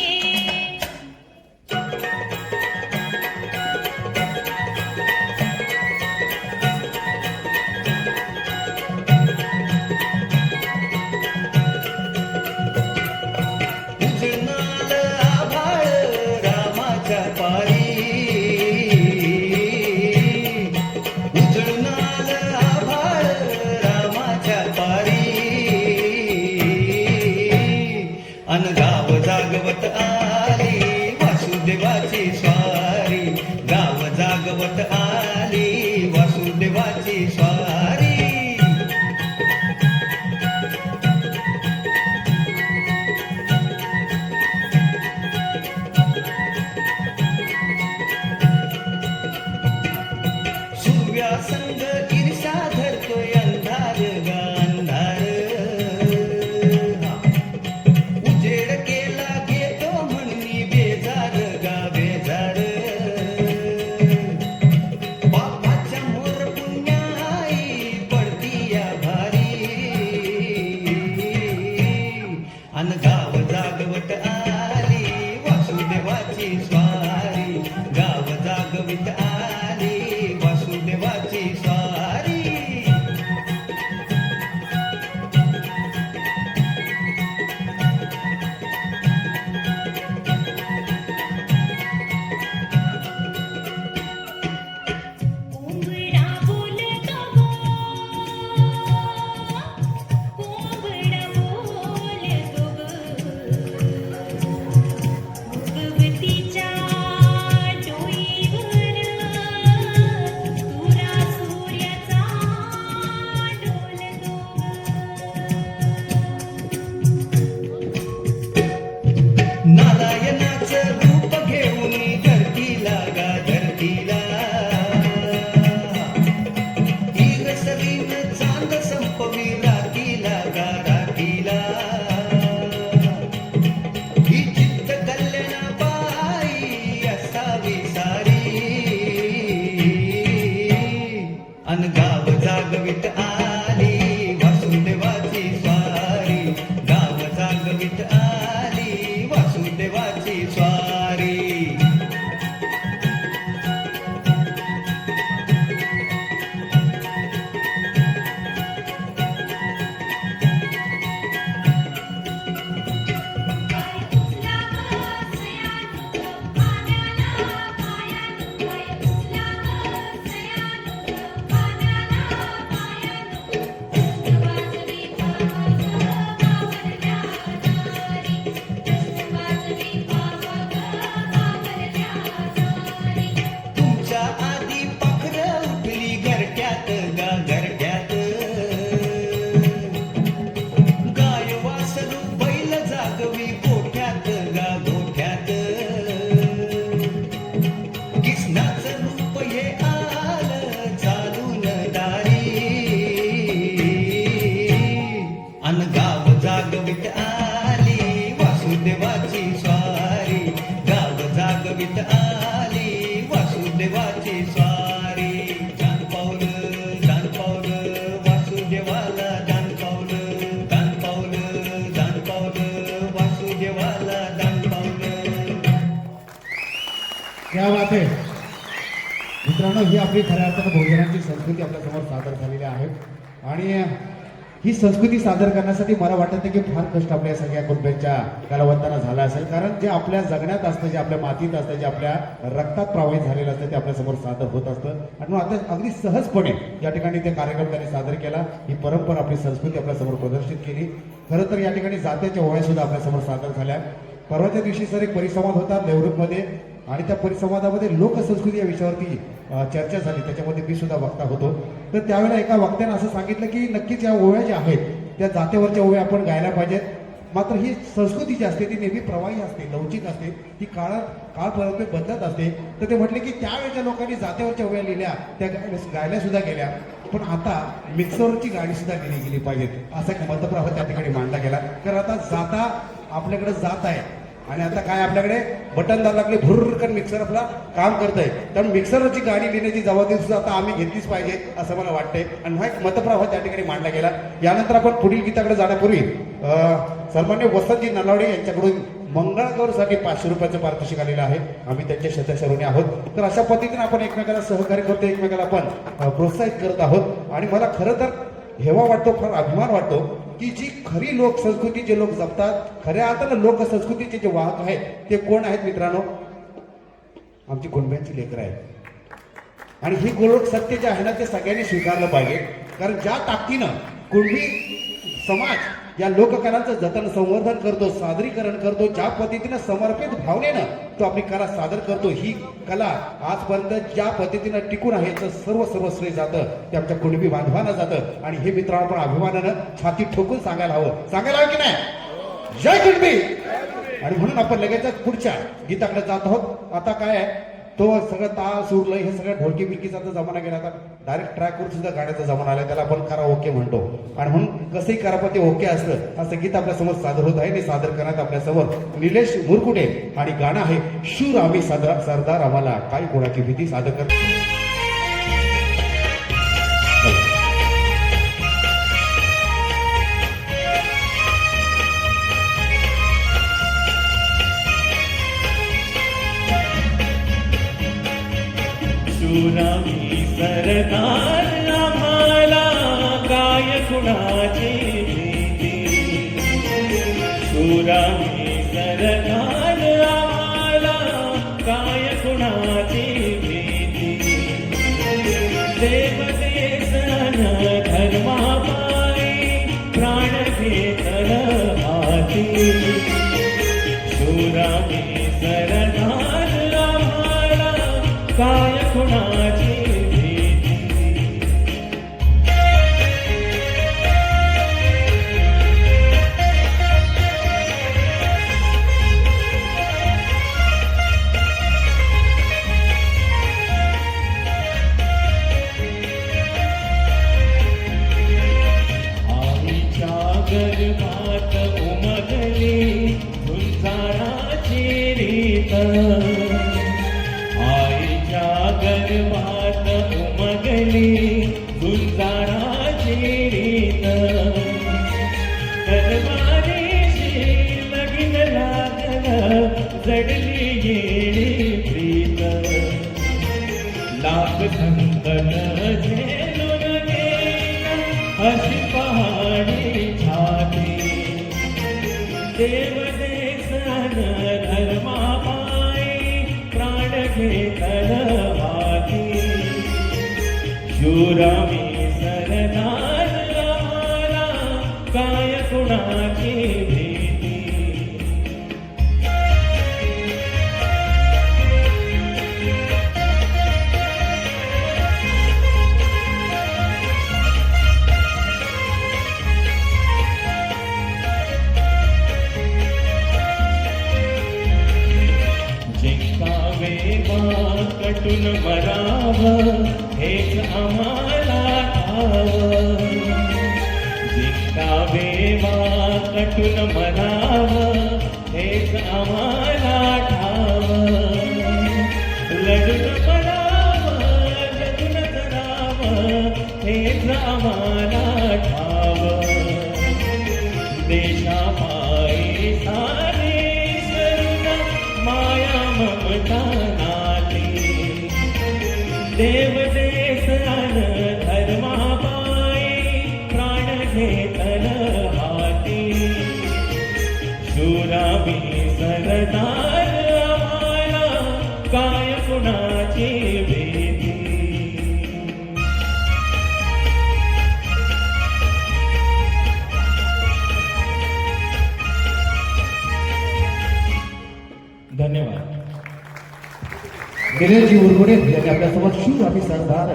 आली वासुदेवाची स्वारी जान पावलं वासुदेवाला जान पावलं वासुदेवाला जान पावलं. क्या बात आहे मित्रांनो, ही आपली खऱ्या अर्थानं भोजनाची संस्कृती आपल्या समोर सादर झालेली आहे. आणि ही संस्कृती सादर करण्यासाठी मला वाटत नाही की फार कष्ट आपल्या सगळ्या कुटुंबाच्या कलावंतांना झाला असेल. कारण जे आपल्या जगण्यात असतं, जे आपल्या मातीत असतं, जे आपल्या रक्तात प्रवाहित झालेलं असतं ते आपल्या समोर सादर होत असतं. आणि मग आता अगदी सहजपणे या ठिकाणी ते कार्यक्रम त्यांनी सादर केला. ही परंपरा, आपली संस्कृती आपल्या समोर प्रदर्शित केली. खरं तर या ठिकाणी जात्याच्या ओव्या सुद्धा आपल्या समोर सादर झाल्या. परवाच्या दिवशी सर एक परिसंवाद होता देवरुखमध्ये आणि त्या परिसंवादामध्ये लोकसंस्कृती या विषयावरती चर्चा झाली. त्याच्यामध्ये मी सुद्धा वक्ता होतो. तर त्यावेळेला एका वक्त्यानं असं सांगितलं की नक्कीच या ओव्या ज्या आहेत त्या जात्यावरच्या ओव्या आपण गायला पाहिजेत. मात्र ही संस्कृती जी असते ती नेहमी प्रवाही असते, लवचिक असते, ती काळ बदलत असते. तर ते म्हटले की त्यावेळेच्या लोकांनी जात्यावरच्या ओव्या लिहिल्या, त्या गायल्या सुद्धा गेल्या, पण आता मिक्सरवरची गाणी सुद्धा लिहिली गेली पाहिजेत असा एक मतप्रवाह त्या ठिकाणी मांडला गेला. कारण आता जाता आपल्याकडे जात आहे आणि आता काय आपल्याकडे बटन दाब लागले, भुर्रकन मिक्सर आपला काम करतंय. त्यामुळे मिक्सरवरची गाणी लिहिण्याची जबाबदारी सुद्धा आता आम्ही घेतलीच पाहिजे असं मला वाटतंय. आणि हा एक मतप्रवाह त्या ठिकाणी मांडला गेला. यानंतर आपण पुढील गीताकडे जाण्यापूर्वी सन्मान्य वसंतजी नलावडे यांच्याकडून मंगळगौरसाठी 500 रुपयाचं पारितोषिक आलेलं आहे. आम्ही त्यांचे शतशऋणी आहोत. तर अशा पद्धतीने आपण एकमेकाला सहकार्य करतो, एकमेकाला आपण प्रोत्साहित करत आहोत. आणि मला खरं तर हेवा वाटतो, फार अभिमान वाटतो की जी खरी लोकसंस्कृती जे लोक जपतात, खऱ्या अर्थानं लोकसंस्कृतीचे जे वाहक आहेत ते कोण आहेत मित्रांनो? आमची कुणब्यांची लेकरं आहेत. आणि ही गोलोक सत्य जे आहे ना ते सगळ्यांनी स्वीकारलं पाहिजे. कारण ज्या ताकदीनं कुणबी समाज या लोककलांचं जतन संवर्धन करतो, सादरीकरण करतो, ज्या पद्धतीनं समर्पित भावनेनं तो आपली कला सादर करतो, ही कला आजपर्यंत ज्या पद्धतीनं टिकून आहे तर सर्व श्रेय जातं ते आमच्या कुणबी बांधवांना जातं. आणि हे मित्रांनो आपण अभिमानानं छाती ठोकून सांगायला हवं की नाही? जय कुणबी. आणि म्हणून आपण लगेचच पुढच्या गीताकडे जात आहोत. आता काय आहे, तो सगळं ताल सुरलय हे सगळं ढोलकी बिलकीचा तर जमाना गेला. आता डायरेक्ट ट्रॅकवर सुद्धा गाण्याचा जमाना आला, त्याला आपण करा ओके म्हणतो. आणि म्हणून कसंही करा पण ते ओके असतं. असं गीत आपल्या समोर सादर होत आहे. आणि सादर करण्यात आपल्या समोर निलेश मुरकुटे आणि गाणं आहे शूर आम्ही सरदार आम्हाला काय कोणाची भीती सादर कर. शूरामी सरदार आम्हाला काय कुणाची भीती. शूरामी सरदार आम्हाला काय कुणाची भीती. देव देसन धर्मापायी प्राण घेतल हाती. शूरामी सरदार आम्हाला काय कुणाची भीती. आईच्या गर्भात उमगली झुंजाराची रीत. गर्भात उमगली झुंजाराची रीत. दरबारीशी लगीन लागलं जडली येडी प्रीत. लाख संकट झेलून गेला अशी पहाडी छाती. देव देसन धर्मापायी प्राण घेतल हाती. शूरामी सरदार आम्हाला काय कुणाची भीती. जिंकावे कटून मरावं हेच आम्हाला ठाव. जिंकावे कटून मरावं हेच आम्हाला ठाव. देव देस अन धर्माबाई प्राण घेतल हाती शूरामी सरदार आम्हाला काय कुणाची भीती धन्यवाद. दिनेशजी उरगुडे यांनी आपल्यासमोर शूर आणि सरदार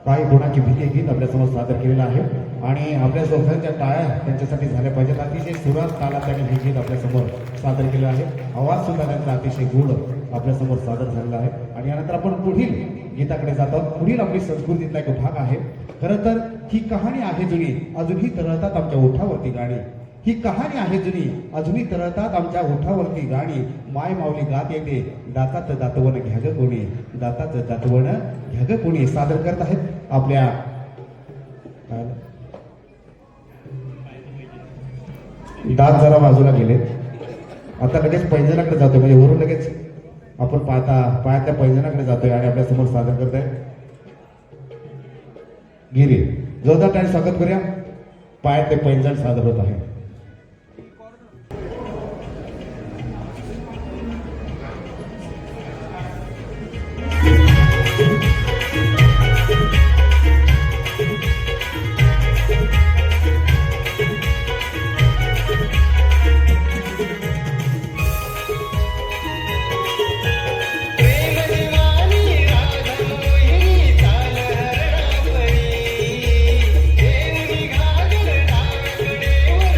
काही गुणाची भीती गीत आपल्यासमोर सादर केलेलं आहे आणि आपल्या सोबत्यांच्या टाळ्या त्यांच्यासाठी झाल्या पाहिजेत. अतिशय सुरात तालात त्यांनी हे गीत आपल्यासमोर सादर केलं आहे. आवाज सुद्धा त्यांचा अतिशय गोड आपल्यासमोर सादर झालेला आहे आणि यानंतर आपण पुढील गीताकडे जातो. पुढील आपली संस्कृतीतला एक भाग आहे. खरं तर ही कहाणी आहे जुनी, अजूनही तरळतात आमच्या ओठावरती गाणी. ही कहाणी आहे जुनी, अजूनही तरळतात आमच्या ओठावरती गाणी. माय माऊली गात येते, दातात दातवण घ्या ग कोणी, दातात दातवण घ्या ग कोणी. सादर करत आहेत आपल्या दात जरा बाजूला गेले. आता लगेच पैंजणाकडे जातोय, म्हणजे वरून लगेच आपण पायातल्या पैंजणाकडे जातोय आणि आपल्या समोर सादर करतोय गिरी. जोरदार टाळी स्वागत करूया. पायातले पैंजण सादर होत आहे. प्रेम दिवानी राधा मोहिनी चाल हरणापरी देवनी घागर डाकडेवर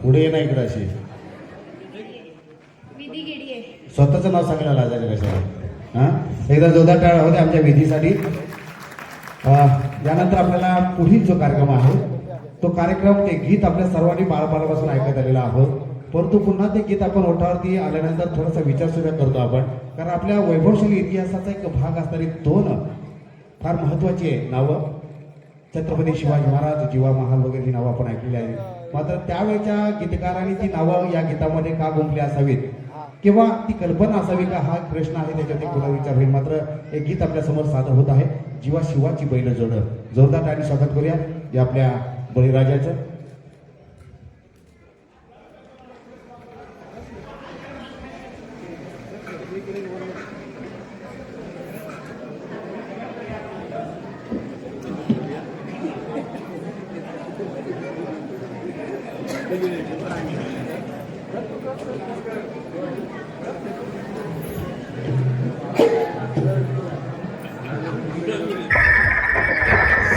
पुढे ये ना इकडे अशी विधी गेडी आहे. स्वतःचं नाव सांगायला लाजायचं कशाला हा. एकदा जोरदार टाळ्या होते आमच्या विधीसाठी. यानंतर आपल्याला पुढील जो कार्यक्रम आहे तो कार्यक्रम ते गीत आपल्या सर्वांनी बाळापासून ऐकत आलेला आहोत. परंतु पुन्हा ते गीत आपण ओठावरती आल्यानंतर थोडासा विचार सुद्धा करतो आपण, कारण आपल्या वैभवशाली इतिहासाचा एक भाग असणारी दोन फार महत्वाची आहे नावं. छत्रपती शिवाजी महाराज, जीवा महाल वगैरे ही नावं आपण ऐकलेली आहेत. मात्र त्यावेळेच्या गीतकारांनी ती नावं या गीतामध्ये का गुंफली असावीत किंवा ती कल्पना असावी का हा प्रश्न आहे, त्याच्यावरती पुन्हा विचार होईल. मात्र एक गीत आपल्या समोर सादर होत आहे, जीवा शिवाची बैल जोड. जोरदार टाळी स्वागत करूया या आपल्या बळीराजाचं.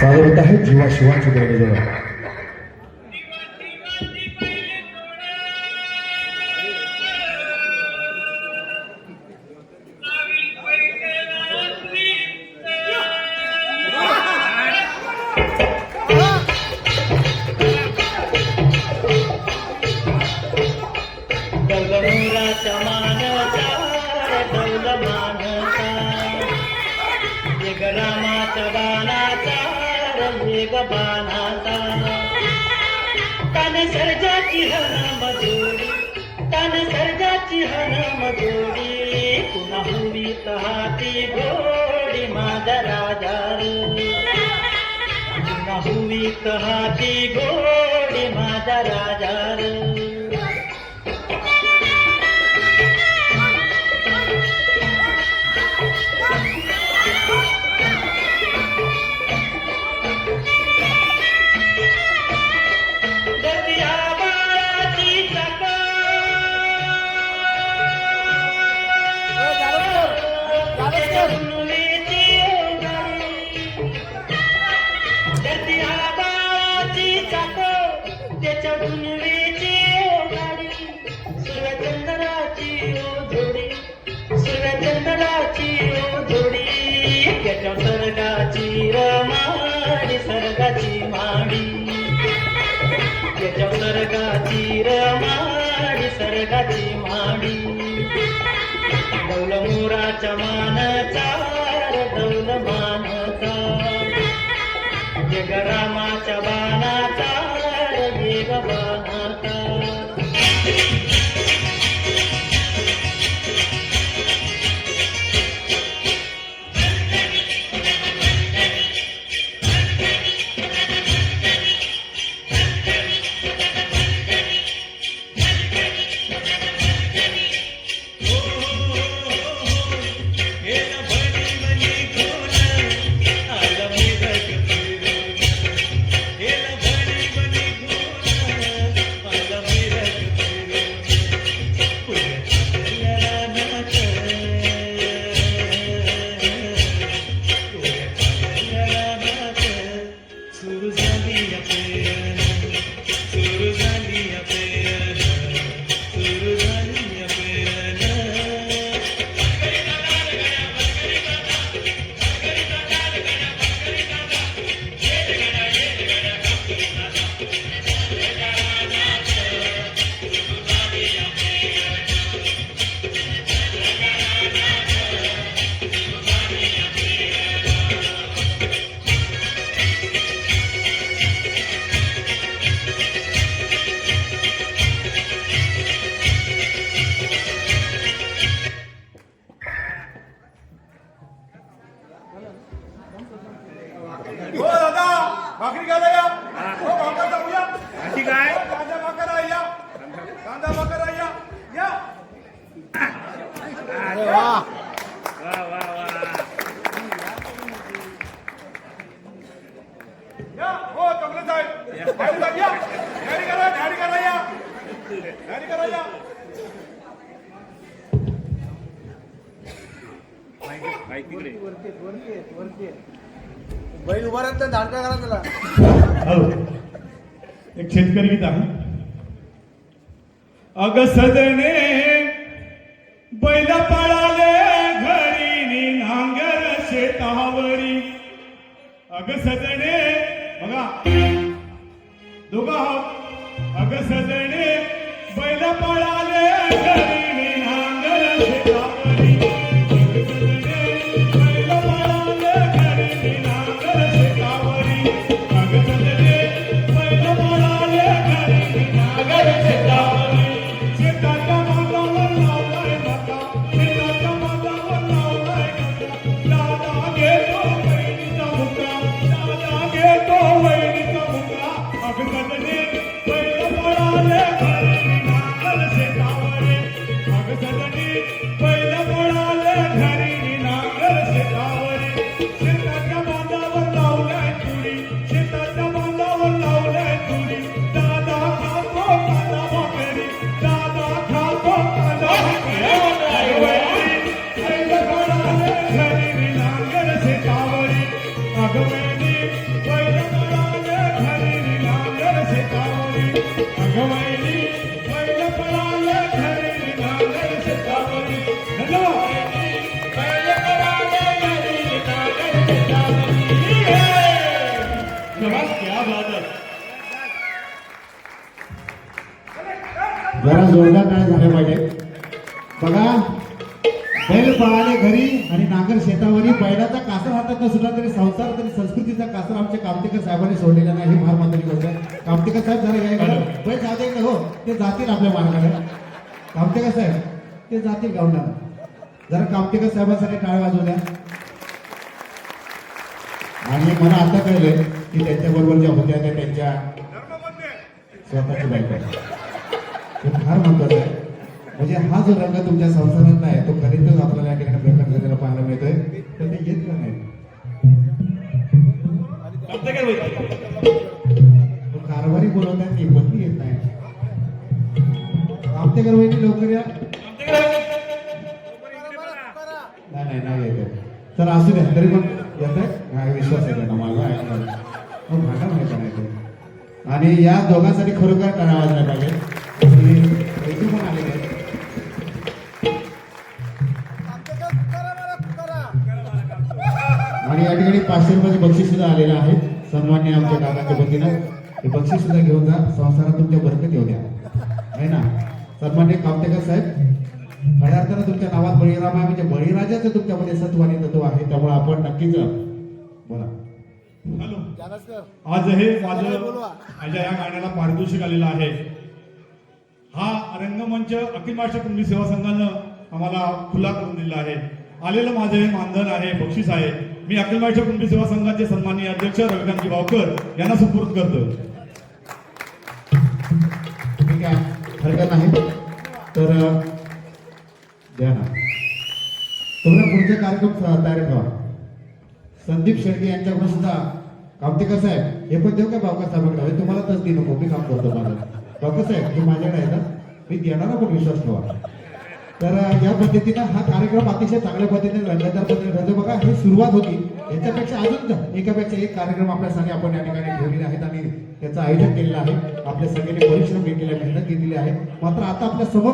सादर होत आहे जीवा शिवाची बैल जोड. दौलमुराच्या मानता दौलमानता एक रामाच्या बाणाचा रंग बाणाचा तन सर्जाची हनम जोडी तन सर्जाची हनम जोडी पुन्हा हुवीत हाती घोडी माझा राजा पुन्हा हुवीत हाती घोडी माझा राजा सर्गाची रमाडी सर्गाची माडी त्याच्या सर्गाची रमाडी सर्गाची माडी दौलमुराच्या मानचा दौल मानचा जगरामाच्या बाणाचा वेग बाणाचा हो दादा भाकरी घाला या. हो भाकर जाऊया. अशी काय कांदा भाकर आहे या. कांदा भाकर आहे या. या. वा वा वा या. हो चांगलं साहेब. पाहू लाग या. न्यारी करा न्यारी करा या. न्यारी करा या. माहिती तिकडे बैल उभा राहत धाडका करा त्याला. हॅलो एक शेतकरी गीत आहे. अग सजणे बैल पळाले घरी नि नांगर शेतावरी. अग सजणे बघा दोघं आहोत. अग सजणे बैल पळाले घरी नि नांगर शेतावरी. अग सजणे बैल पळाले घरी नि नांगर शेतावरी. अग सजणे बैल पळाले घरी नि नांगर शेतावरी. शेताच्या बांधावर लावलाय मका, शेताच्या बांधावर लावलाय मका. दादा घेतो वहिनीचा मुका, दादा घेतो वहिनीचा मुका. अग सजणे बैल पळाले घरी नि नांगर शेतावरी. अग सजणे बैल पळाले घरी नि नांगर शेतावरी. शेताच्या बांधावर लावलाय तुरी, शेताच्या बांधावर लावलाय तुरी. दादा खातो कांदा भाकरी, दादा खातो कांदा भाकरी. बैल पळाले घरी नि नांगर शेतावरी. अग वहिनी बैल पळाले घरी नि नांगर शेतावरी. अग वहिनी बैल पळाले घरी नि नांगर शेतावरी. धन्यवाद. बैल पळाले घरी नि नांगर शेतावरी. क्या बात है. जरा जोरदार काय झाले पाहिजे. बघा बैल पळाले घरी आणि नांगर शेतावरी. बैलाचा कासर हातात सुद्धा तरी संसार तरी संस्कृतीचा कासर आमच्या कामतेकर साहेबांनी सोडलेला नाही. ही फार महत्वाची गोष्ट आहे. कामतेकर साहेब जरा या इकडे. बैल जाते इकडे. हो ते जातील आपल्या मार्गाने. कामतेकर साहेब ते जातील गावना. जरा कामतेकर साहेबांसाठी टाळ्या वाजवू द्या. आणि मला आता कळलंय की त्यांच्याबरोबर ज्या होत्या त्या त्यांच्या स्वतःची बायको आहे. हे फार महत्वाचं आहे. म्हणजे हा जो रंग तुमच्या संसारातला आहे तो खरीतच आपल्याला या ठिकाणी प्रकट झालेला पाहायला मिळतोय. तर ते येत का नाही. तो कारभारी बोलवतात ती पत्नी येत नाही. आमतेकर वहिनी लवकर या. नाही येते. तर असू द्या तरी पण येत आहे. विश्वास आहे त्यांना माझा भांडा माहिती नाही ते. आणि या दोघांसाठी खरोखर टाळ्या वाजल्या पाहिजे. पैसे पण आले आहेत. आणि या ठिकाणी 500 रुपयाचे बक्षीस सुद्धा आलेलं आहे. सन्मान्य आमच्या काकाच्या वतीनं हे बक्षीस सुद्धा घेऊन जा. संसारात तुमच्या बरकत येऊ द्या आहे ना. सन्मान्य कामतेकर साहेब खऱ्या अर्थानं तुमच्या नावात बळीराम आहे. म्हणजे बळीराजाचं तुमच्यामध्ये सत्व आणि तत्व आहे. त्यामुळे आपण नक्कीच बोला. हॅलो. आज हे माझं माझ्या या गाण्याला पारितोषिक आलेलं आहे. हा रंगमंच अखिल महाराष्ट्र कुणबी सेवा संघानं आम्हाला खुला करून दिला आहे. आलेलं माझं हे मानधन आहे, बक्षीस आहे. मी अखिल महाराष्ट्र कुणबी सेवा संघाचे सन्माननीय अध्यक्ष रविकांतजी भावकर यांना सुपूर्द करतो. ठीक आहे हरकत नाही. तर द्या ना. तुम्हाला पुढचे कार्यक्रम तयार ठेवा. संदीप शेळके यांच्याकडून सुद्धा कामतेकर साहेब हे पण देऊ का भावकर साहेबांकडे. तुम्हाला तस देऊ नको. मी काम करतो माझं. भावकर साहेब ते माझ्याकडे आहे ना. मी देणारा पण विश्वास ठेवा. तर या पद्धतीनं हा कार्यक्रम अतिशय चांगल्या पद्धतीने रंगतदार पद्धतीने ठरतो. बघा ही सुरुवात होती. याच्यापेक्षा अजून एकापेक्षा एक कार्यक्रम आपल्यासाठी आपण या ठिकाणी ठेवलेले आहेत आणि त्याचं आयोजन केलेलं आहे. आपल्या सगळ्यांनी परिश्रम घेतलेला, मेहनत घेतलेली आहे. मात्र आता आपल्या समोर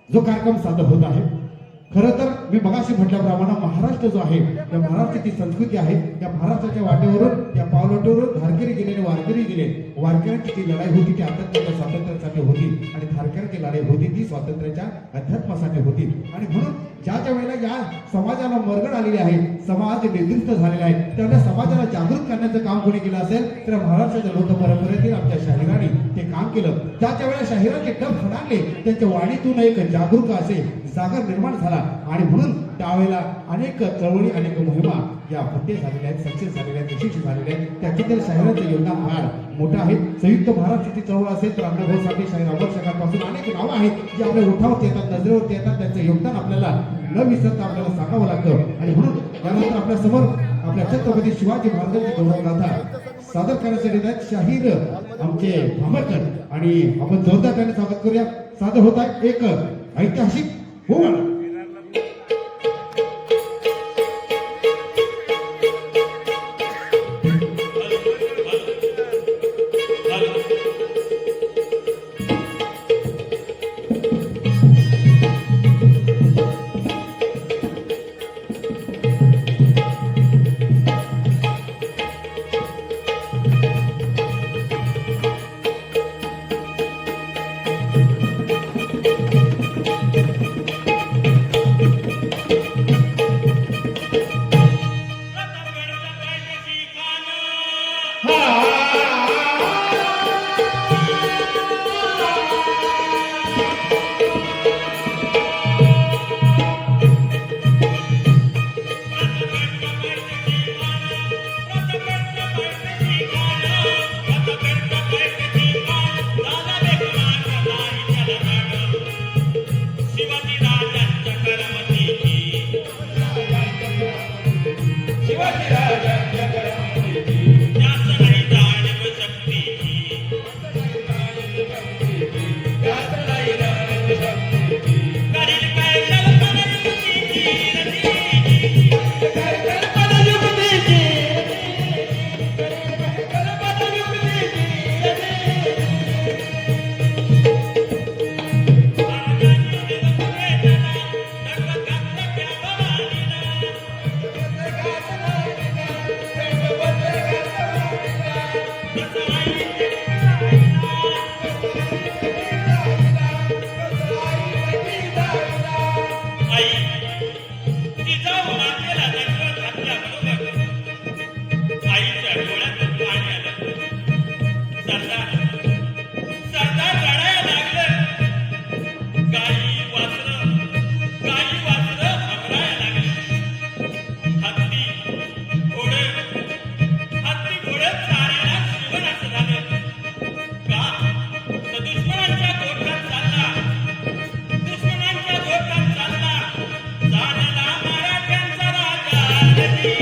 जो कार्यक्रम सादर होत आहे खरं तर मी मगाशी म्हटल्याप्रमाणे महाराष्ट्र जो आहे त्या महाराष्ट्राची संस्कृती आहे. त्या महाराष्ट्राच्या वाटेवरून त्या पावलाटेवरून धारकरी गेलेले वारकरी गेले. वारकऱ्यांची जी लढाई होती ती अध्यात्माच्या स्वातंत्र्यासाठी होती आणि धारकऱ्यांची लढाई होती ती स्वातंत्र्याच्या अध्यात्मासाठी होती. आणि म्हणून ज्या वेळेला या समाजाला मरगळ आलेली आहे, समाज नेतृत्व झालेला आहे, त्यावेळेला समाजाला जागृत करण्याचं काम कोणी केलं असेल तर महाराष्ट्राच्या लोक परंपरेतील आमच्या शाहिरांनी ते काम केलं. त्याच्या वेळेला शाहिरांचे डब फडाणले. त्यांच्या वाणीतून एक जागरूक असे जागर निर्माण झाला आणि म्हणून त्यावेळेला अनेक चळवळी अनेक मोहिमा या फत्ते झालेल्या आहेत, सक्सेस झालेल्या आहेत, यशस्वी झालेल्या आहेत. त्याच्यातील शाहिरांचं योगदान फार मोठं आहे. संयुक्त महाराष्ट्राची चळवळ असेल तर अण्णाभाऊ साठे, शाहीर अमर शेखांपासून अनेक नावं आहेत जी आपल्या ओठावरती येतात, नजरेवरती येतात. त्यांचं योगदान आपल्याला न विसरता आपल्याला सांगावं लागतं. आणि म्हणून यानंतर आपल्या समोर आपल्या छत्रपती शिवाजी महाराजांची गौरवगाथा सादर करण्यासाठी आहेत शाहीर आमचे भामरकर आणि आपण जोरदार त्याने स्वागत करूया. सादर होत आहे एक ऐतिहासिक हो सरदार सरदार रडायला लागलं. गाई वासरं हंबरायला लागली. हत्ती घोडे चारायला शिवणाचं झालं. का तर दुश्मनांच्या गोठ्यात चालला. चालला मराठ्यांचा राजा. नदी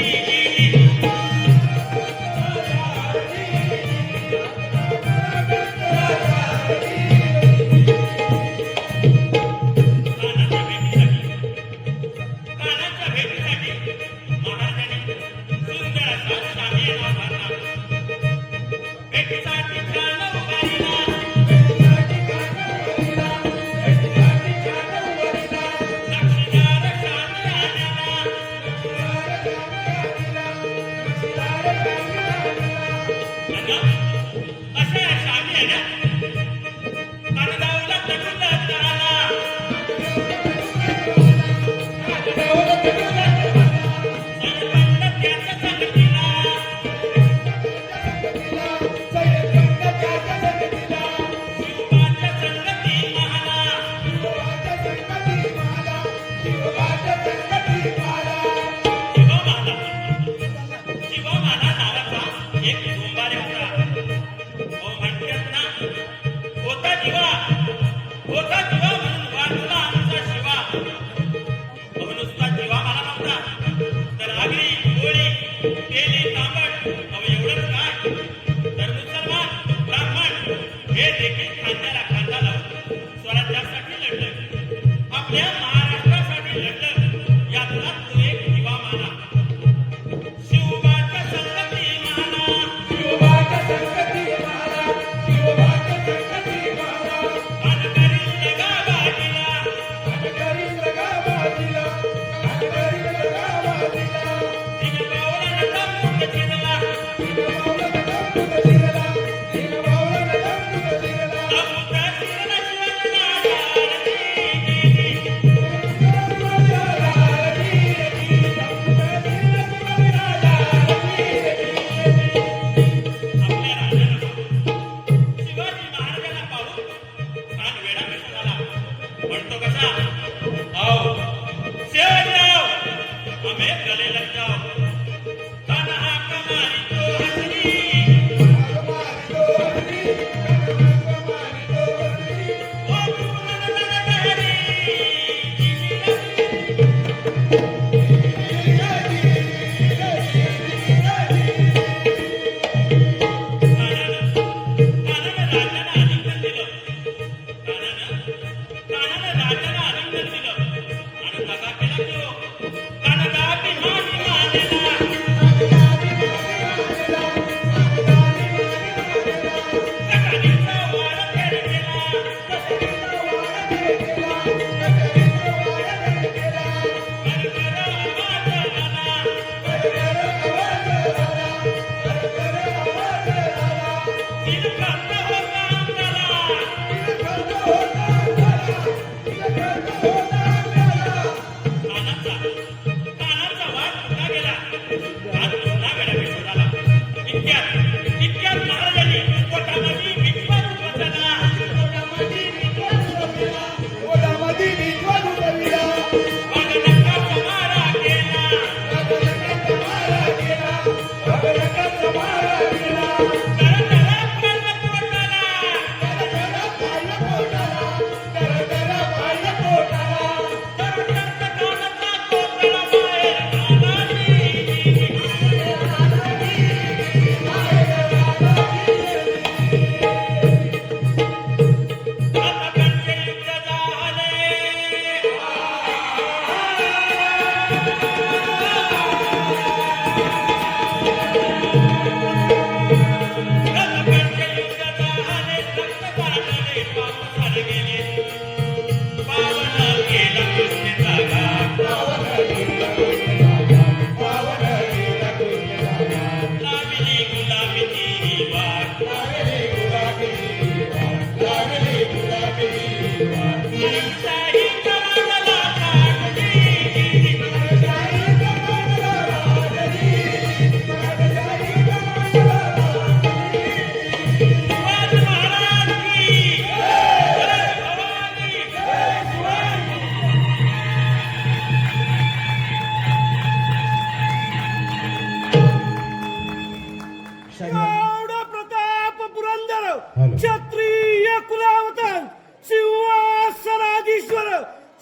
हॅलो. क्षत्रिय कुलावतन सिंहासनाधीश्वर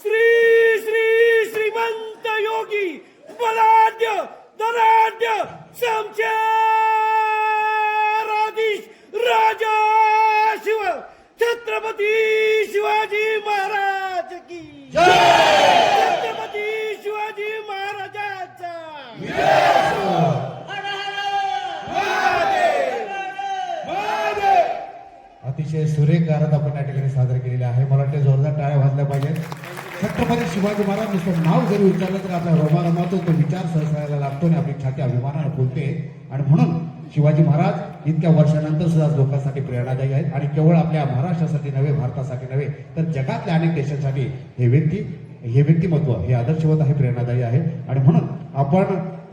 श्री श्री श्रीमंत योगी बलाढ्य धनाढ्य समचराधीश राजा शिव छत्रपती शिवाजी महाराज की छत्रपती शिवाजी महाराजांचा अतिशय सुरेख गारद आपण या ठिकाणी सादर केलेले आहे. मला वाटते जोरदार टाळ्या वाजल्या पाहिजेत. छत्रपती शिवाजी महाराज नुसतं नाव जरी उच्चारलं तर आपल्या रोमारोमातून तो विचार सहसायला लागतो आणि आपली छाती अभिमानानं फुलते. आणि म्हणून शिवाजी महाराज इतक्या वर्षानंतर सुद्धा लोकांसाठी प्रेरणादायी आहेत आणि केवळ आपल्या महाराष्ट्रासाठी नव्हे, भारतासाठी नव्हे, तर जगातल्या अनेक देशांसाठी हे व्यक्तिमत्व हे आदर्शवत आहे, प्रेरणादायी आहे. आणि म्हणून आपण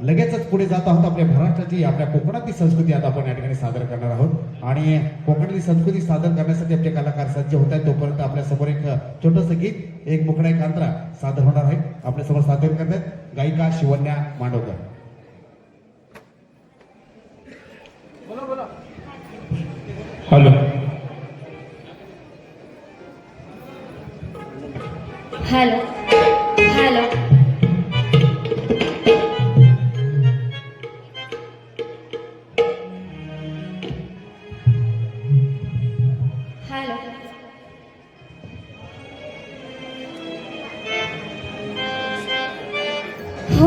लगेचच पुढे जात आहोत. आपल्या महाराष्ट्राची, आपल्या कोकणातली संस्कृती आता आपण या ठिकाणी सादर करणार आहोत. आणि कोकणातली संस्कृती सादर करण्यासाठी आपले कलाकार सज्ज होत आहेत. तोपर्यंत आपल्या समोर एक छोटंसं गीत, एक मुकणा एक अंतरा सादर होणार आहे. आपल्या समोर सादर करत आहेत गायिका Shivanya Mandavkar. Hello. Hello hello hello हो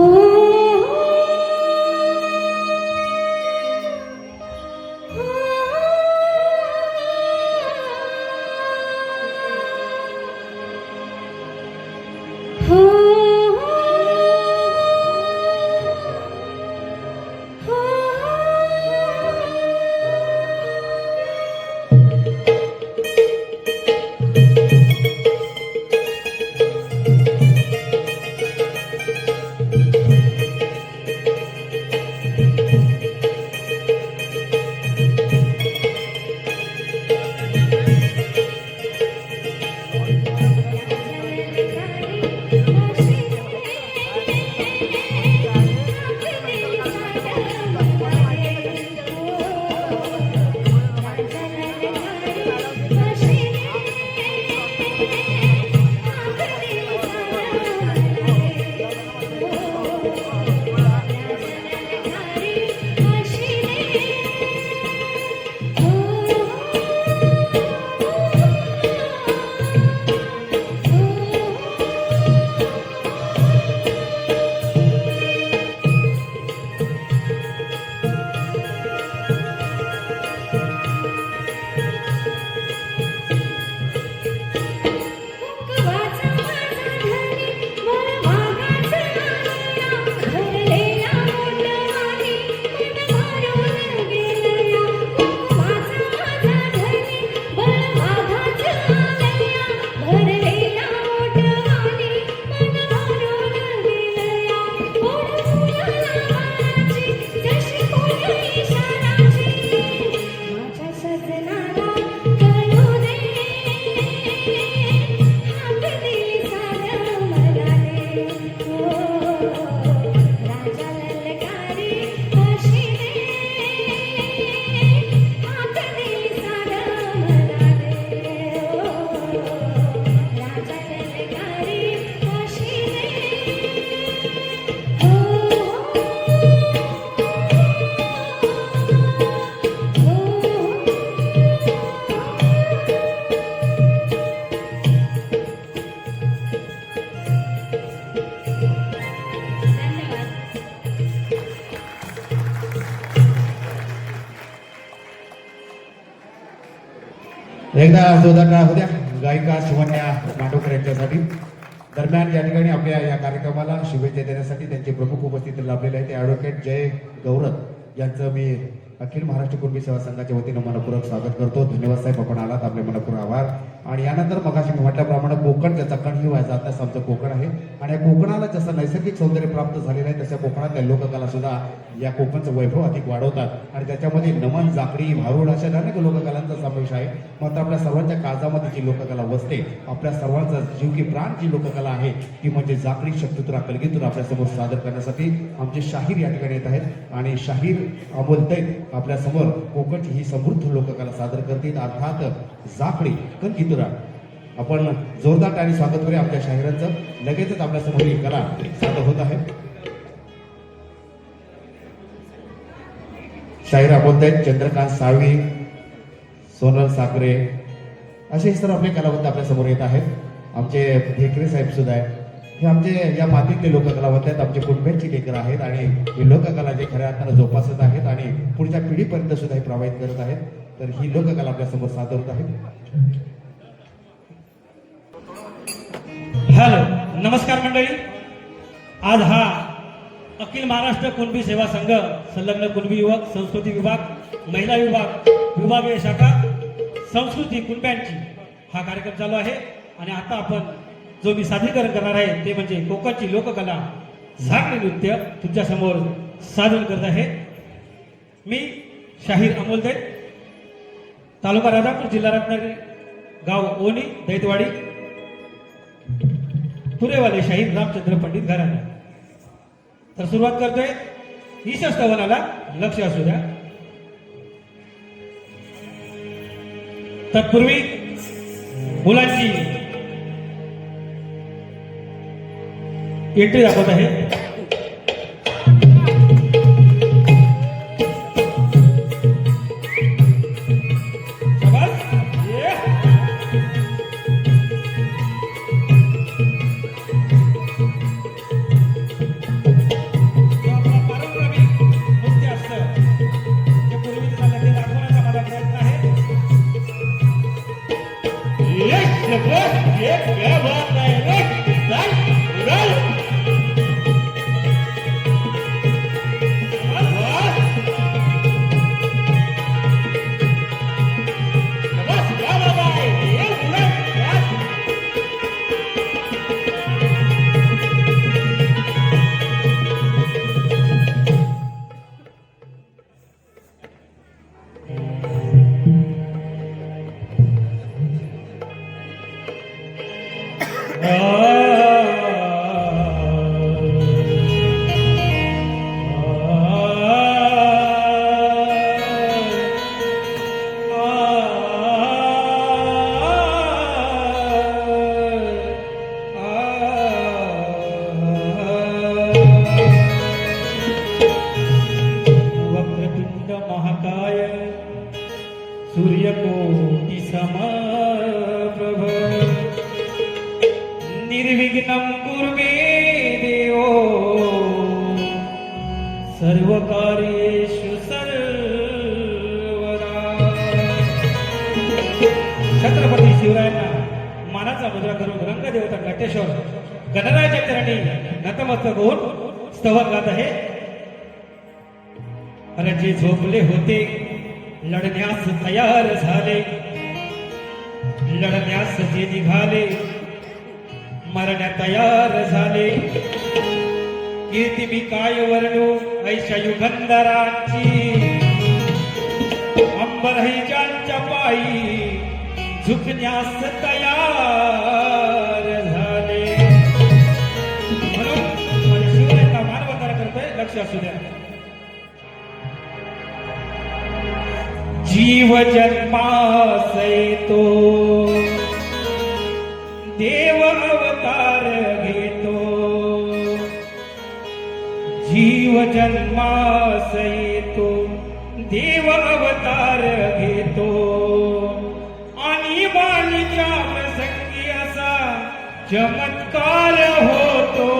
एकदा जोरदार होत्या गायिका शिवन्या मांडवकर यांच्यासाठी. दरम्यान या ठिकाणी आपल्या या कार्यक्रमाला शुभेच्छा देण्यासाठी त्यांचे प्रमुख उपस्थित लाभलेले आहेत ते ॲडव्होकेट जय गौरत यांचं मी अखिल महाराष्ट्र कुणबी सेवा संघाच्या वतीनं मनपूर्वक स्वागत करतो. धन्यवाद साहेब, आपण आलात, आपले मनपूर्वक आभार. आणि यानंतर मगाशी मी म्हटल्याप्रमाणे कोकण ज्याचा कण ही व्हायचा तसं आमचं कोकण आहे आणि या कोकणाला जसं नैसर्गिक सौंदर्य प्राप्त झालेलं आहे तशा कोकणातल्या लोककला सुद्धा या कोकणचं वैभव अधिक वाढवतात आणि त्याच्यामध्ये नमन, जाकडी, भारुड अशा अनेक लोककलांचा समावेश आहे. मात्र आपल्या सर्वांच्या काळजामध्ये जी लोककला वसते, आपल्या सर्वांचा जीव की प्राण जी लोककला आहे ती म्हणजे जाकडी, शक्तितुरा, कलगीतुरा आपल्यासमोर सादर करण्यासाठी आमचे शाहीर या ठिकाणी येत आहेत आणि शाहीर अमोल दैत आपल्यासमोर कोकणची ही समृद्ध लोककला सादर करतील. अर्थात जाकडी, कलगीतुरा. आपण जोरदार टाळी स्वागत करूया आमच्या शाहिरांचं. लगेचच आपल्यासमोर ही कला सादर होत आहे. शाहीर अमोल दैत, चंद्रकांत साळवी, सोनल साखरे असे सर्व आपले कलावंत आपल्यासमोर येत आहेत. आमचे भेकरे साहेब सुद्धा आहेत. हे आमचे या मातीतले लोककलावंत आहेत, आमचे कुटुंबाची लेकर आहेत आणि ही लोककला जे खऱ्या अर्थानं जोपासत आहेत आणि पुढच्या पिढीपर्यंत सुद्धा हे प्रवाहित करत आहेत. तर ही लोककला आपल्यासमोर सादर होत आहे. हॅलो, नमस्कार मंडळी. आज हा अखिल महाराष्ट्र कुणबी सेवा संघ संलग्न कुणबी युवक संस्कृती विभाग, महिला विभाग, विभागीय शाखा संस्कृती कुणब्यांची हा कार्यक्रम चालू आहे आणि आता आपण जो मी सादरीकरण करणार आहे ते म्हणजे कोकणची लोककला झाकडी नृत्य तुमच्या समोर सादर करत आहे. मी शाहीर अमोल दैत, तालुका राजापूर, जिल्हा रत्नागिरी, गाव ओणी, दैतवाडी, तुरेवाले शाहीर रामचंद्र पंडित घराणे. तर सुरुवात करतोय. ईशस्तवनाला लक्ष असू द्या. तत्पूर्वी मुलांची एंट्री दाखवत आहे. वक्रतुंड महाकाय सूर्यकोटि समप्रभ निर्विघ्नं कुर्मे देवो सर्वकार्येषु सर्वदा. छत्रपती शिवरायांना मानाचा मुद्रा करून रंगदेवता नटेश्वर गणरायाच्या चरणी नतमस्तक होऊन स्तवन गात आहे. अरे जे झोपले होते लढण्यास तयार झाले, लढण्यास जे निघाले मरण्या तयार झाले. कीर्ती मी काय वर्णू ऐशा युगंधरांची, अंबरहिजांच्या पायी झुकण्यास तयार झाले. म्हणून माझ्या शिवरायांना मानवंदना करतोय, लक्ष असू द्या. जीव जन्मास येतो देव अवतार घेतो, जीव जन्मास येतो देव अवतार घेतो. आणि बाणीच्या प्रसंगी असा चमत्कार होतो.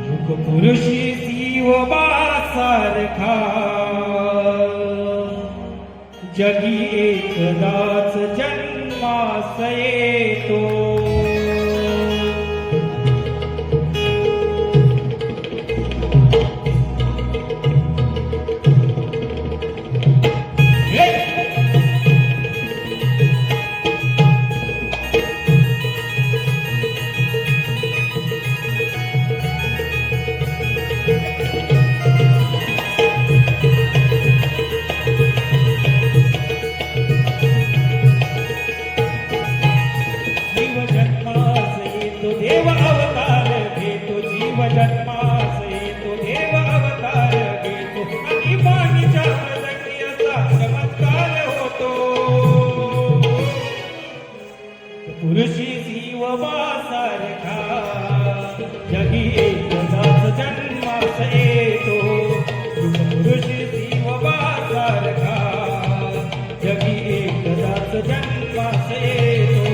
युग पुरुषी शिवबा सारखा जगी एकदाच जन्मास येतो. तुझा चमत्कार होतो पुरुषी जीववासारखा जगी एकदाच जन्मास येतो पुरुषी जीववासारखा जगी एकदाच जन्मास येतो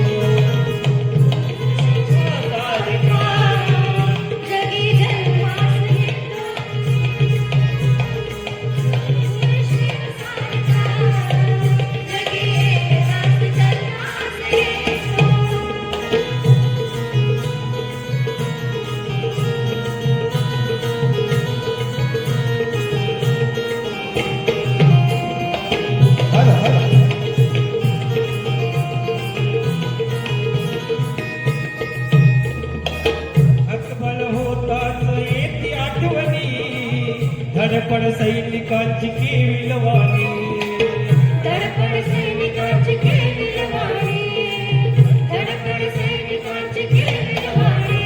जगी जन्मास येतो जगी एकदाच जन्मास येतो हॅलो हॅलो हतबल होताच येती आठवणी धडपड सैनिकांची केविलवाणी धडपड सैनिकांची केविलवाणी धडपड सैनिकांची केविलवाणी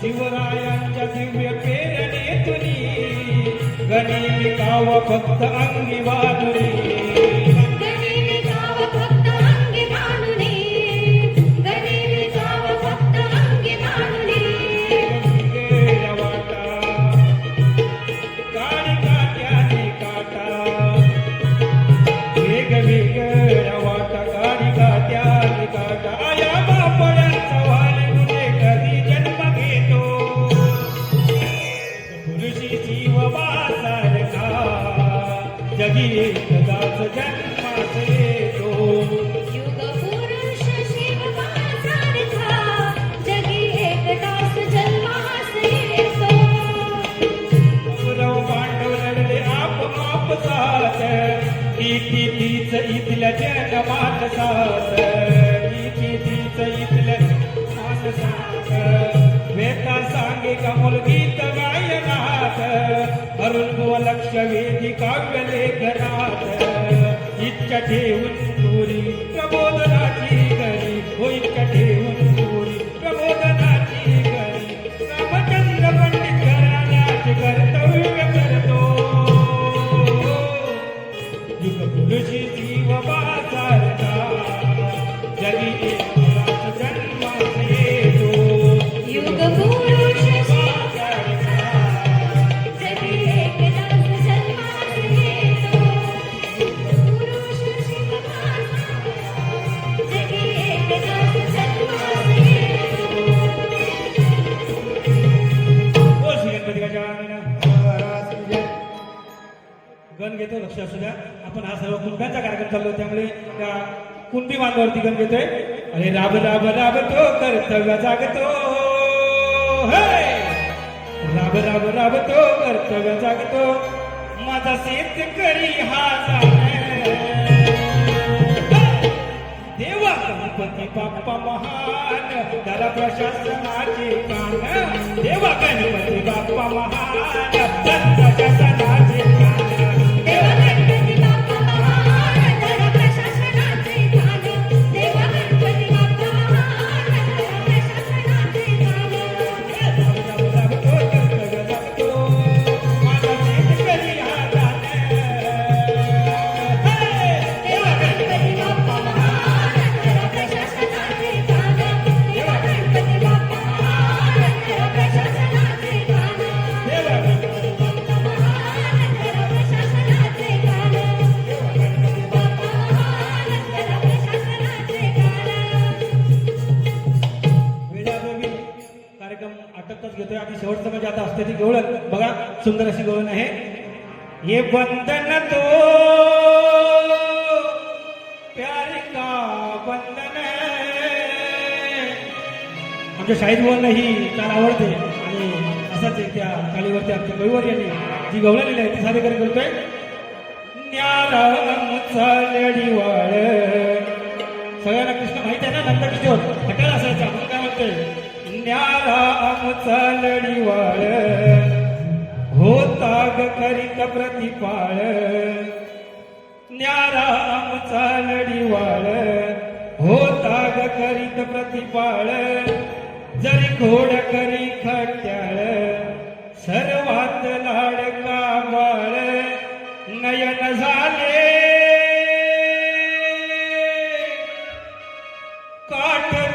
शिवरायांच्या दिव्य प्रेरणेतुनी गणिमी कावा फक्त अंगी वादुरी गनिमी गाव फक्त अंगी बांधुनी गनिमी गाव फक्त अंगी बांधुनी गेल्या वाटा काळी काट्याने काटा वेगवेगळ्या वाटा काळी काट्याने काटा आया बापड्यांचा वाल तुझे कधी जन्म घेतो पुरुषी जीव वासारखा जगी एकदाच जन्मास येतो युग पुरुष शिवबासारखा जगी एकदाच जन्मास येतो कौरव पांडव लढले आप साथ ती तीच इथल्या जन्मात साथ ती तीच इथल्या मात साथ वेता सांगे का मुलगीत गायनात अरुण बुवा लक्ष वेधी काव्य लेखनात इच्छा ठेवून तुरी प्रबोधनाची घरी हो इच्छा ठेवून तुरी प्रबोधनाची घरी रामचंद्र पंडित घराण्याचे कर्तव्य करतो युग पुरुषी जीव बाजारता जगी एकदाच जन्मास येतो युग पुरुष शिवबासारखा जगी एकदाच जन्मास येतो पुरुष शिवबासारखा जगी एकदाच जन्मास येतो ओ श्री गणपती गजानन महाराज की जय. गण घेतो लक्ष असू द्या आपण हा सर्व कुंभांचा कार्यक्रम चाललो त्यामुळे त्या कुंभी मार्गावरती गण घेतोय अरे राब राब राबतो कर्तव्य जागतो हे राब राब राबतो कर्तव्य जागतो माझा शेतकरी हा जाणे देवा गणपती बाप्पा महान धरा प्रशासनाचे कान देवा गणपती बाप्पा महान धरा प्रशासनाचे कान देवा गणपती बाप्पा महान धरा प्रशासनाचे कान देवा गणपती बाप्पा महान धरा प्रशासनाचे कान राबतो कर्तव्य जागतो माझा शेतकरी हा जाणे देवा गणपती बाप्पा महान धरा प्रशासनाचे कान देवा गणपती बाप्पा महान धरा प्रशासनाचे कान देवा गणपती बाप्पा महान धरा प्रशासनाचे कान देवा गणपती बाप्पा महान धरा प्रशासनाचे कान वेळावेळी कार्यक्रम अटकच घेतोय आणि शेवटचं म्हणजे आता असते ती गवळण बघा सुंदर अशी गवळण आहे ये बंधन तो प्यार का बंधन आमच्या शाहीद गवळण ही तार आवडते आणि असंच एक त्या कालीवरती आमच्या गळीवर यांनी जी गवळण लिहिली आहे ती सादरीकरण करतोय न्यारा लढीवाळ सगळ्यांना कृष्ण माहिती आहे ना नंदकिशोर हटायला असायचा आपण काय म्हणतोय न्यारा आमचा लढीवाळ होता ग करीत प्रतिपाळ न्यारा आमचा लढीवाळ होता ग करीत प्रतिपाळ जरी घोड करी खट्याळ सर्वात लाडका बाळ नयन झाले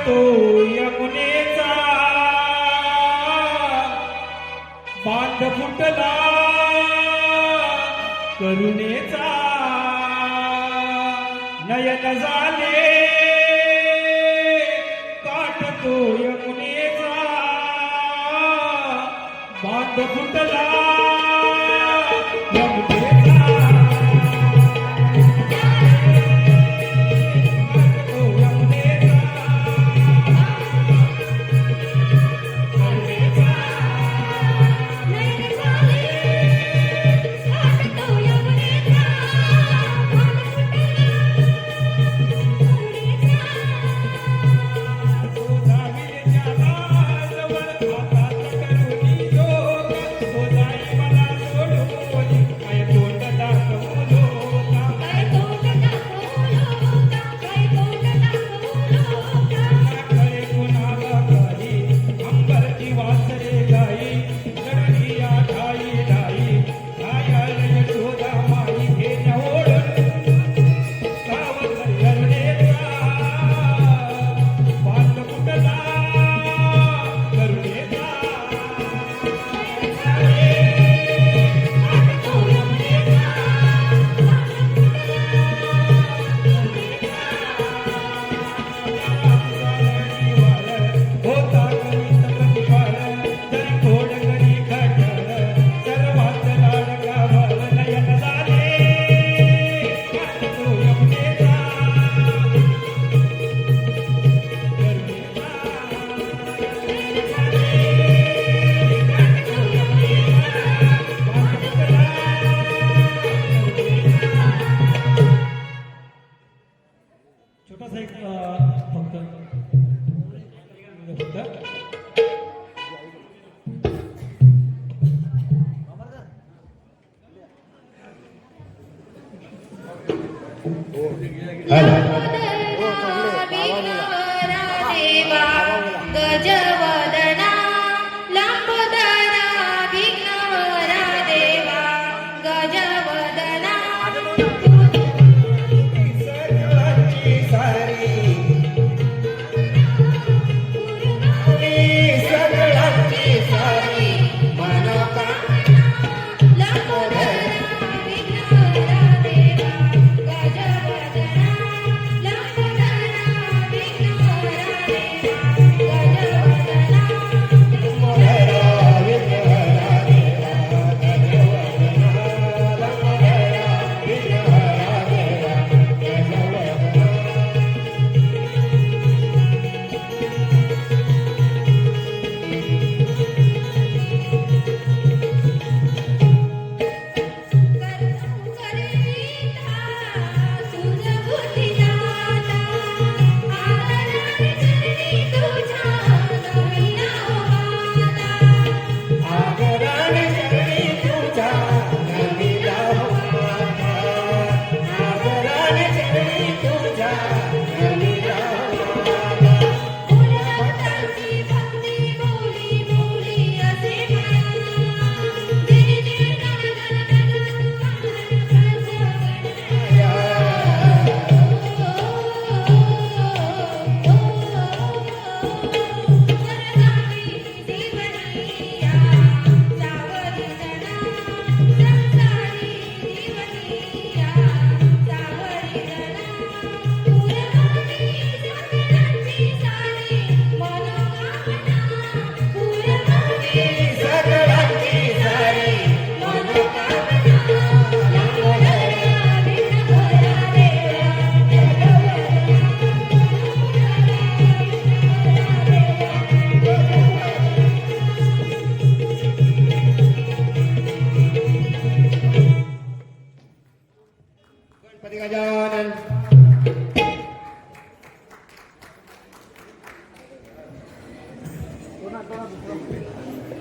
तो यमुनेचा बांध फुटला करुणेचा नयन झाले काठ तो यमुनेचा बांध फुटला यमुनेचा छोटासा एक फक्त गजवदना लंबोदरा विघ्नहरा देवा गजवदना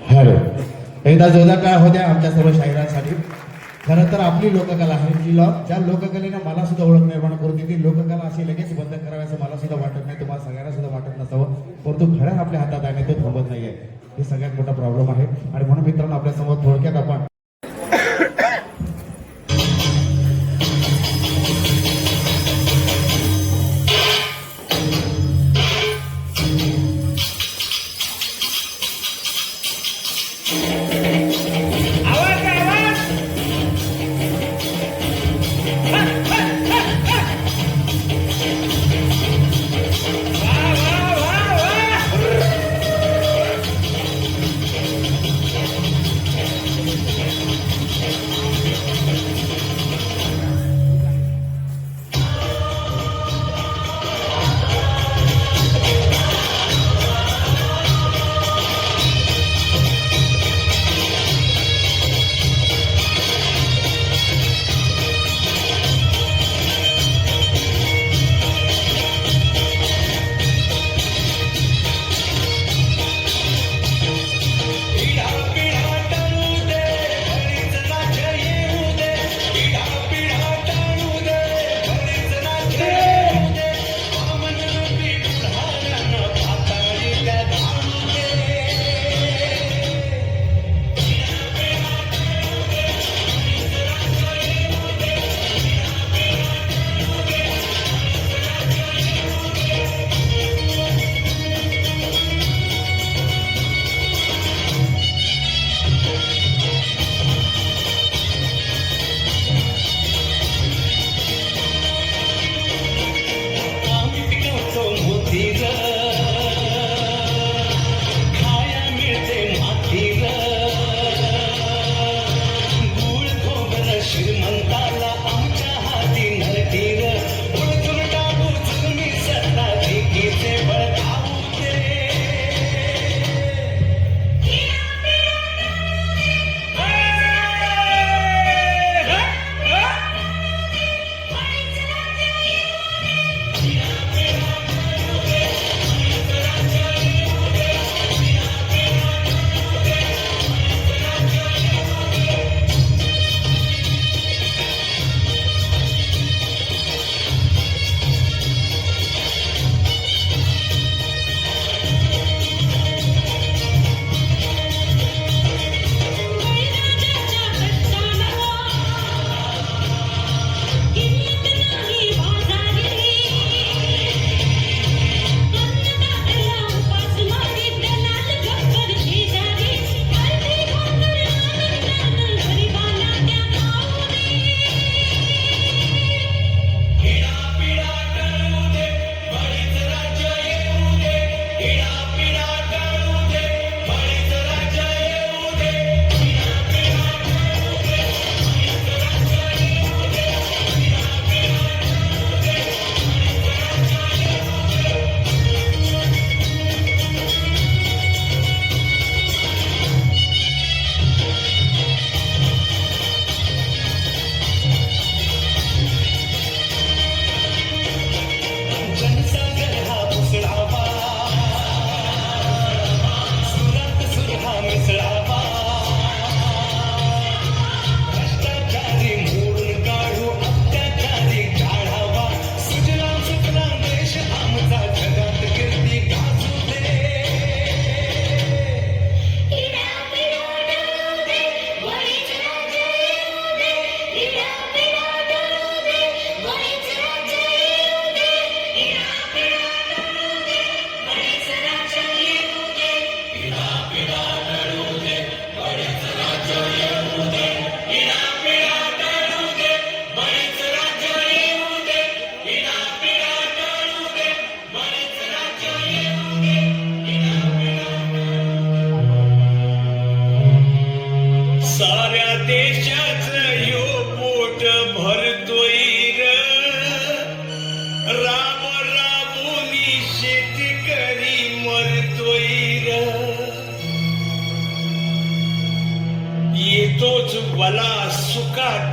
हॅलो एकदा जोरदार काय होत्या आमच्या सर्व शाहिरांसाठी. खरं तर आपली लोककला आहे जी ज्या लोककलेनं मला सुद्धा ओळख निर्माण करून दिली. लोककला अशी लगेच बंद करावी असं मला सुद्धा वाटत नाही, तुम्हाला सगळ्यांना सुद्धा वाटत नसावं, परंतु खरं आपल्या हातात आहे ते थांबत नाहीये. हे सगळ्यात मोठा प्रॉब्लेम आहे. आणि म्हणून मित्रांनो आपल्या समोर थोडक्यात आपण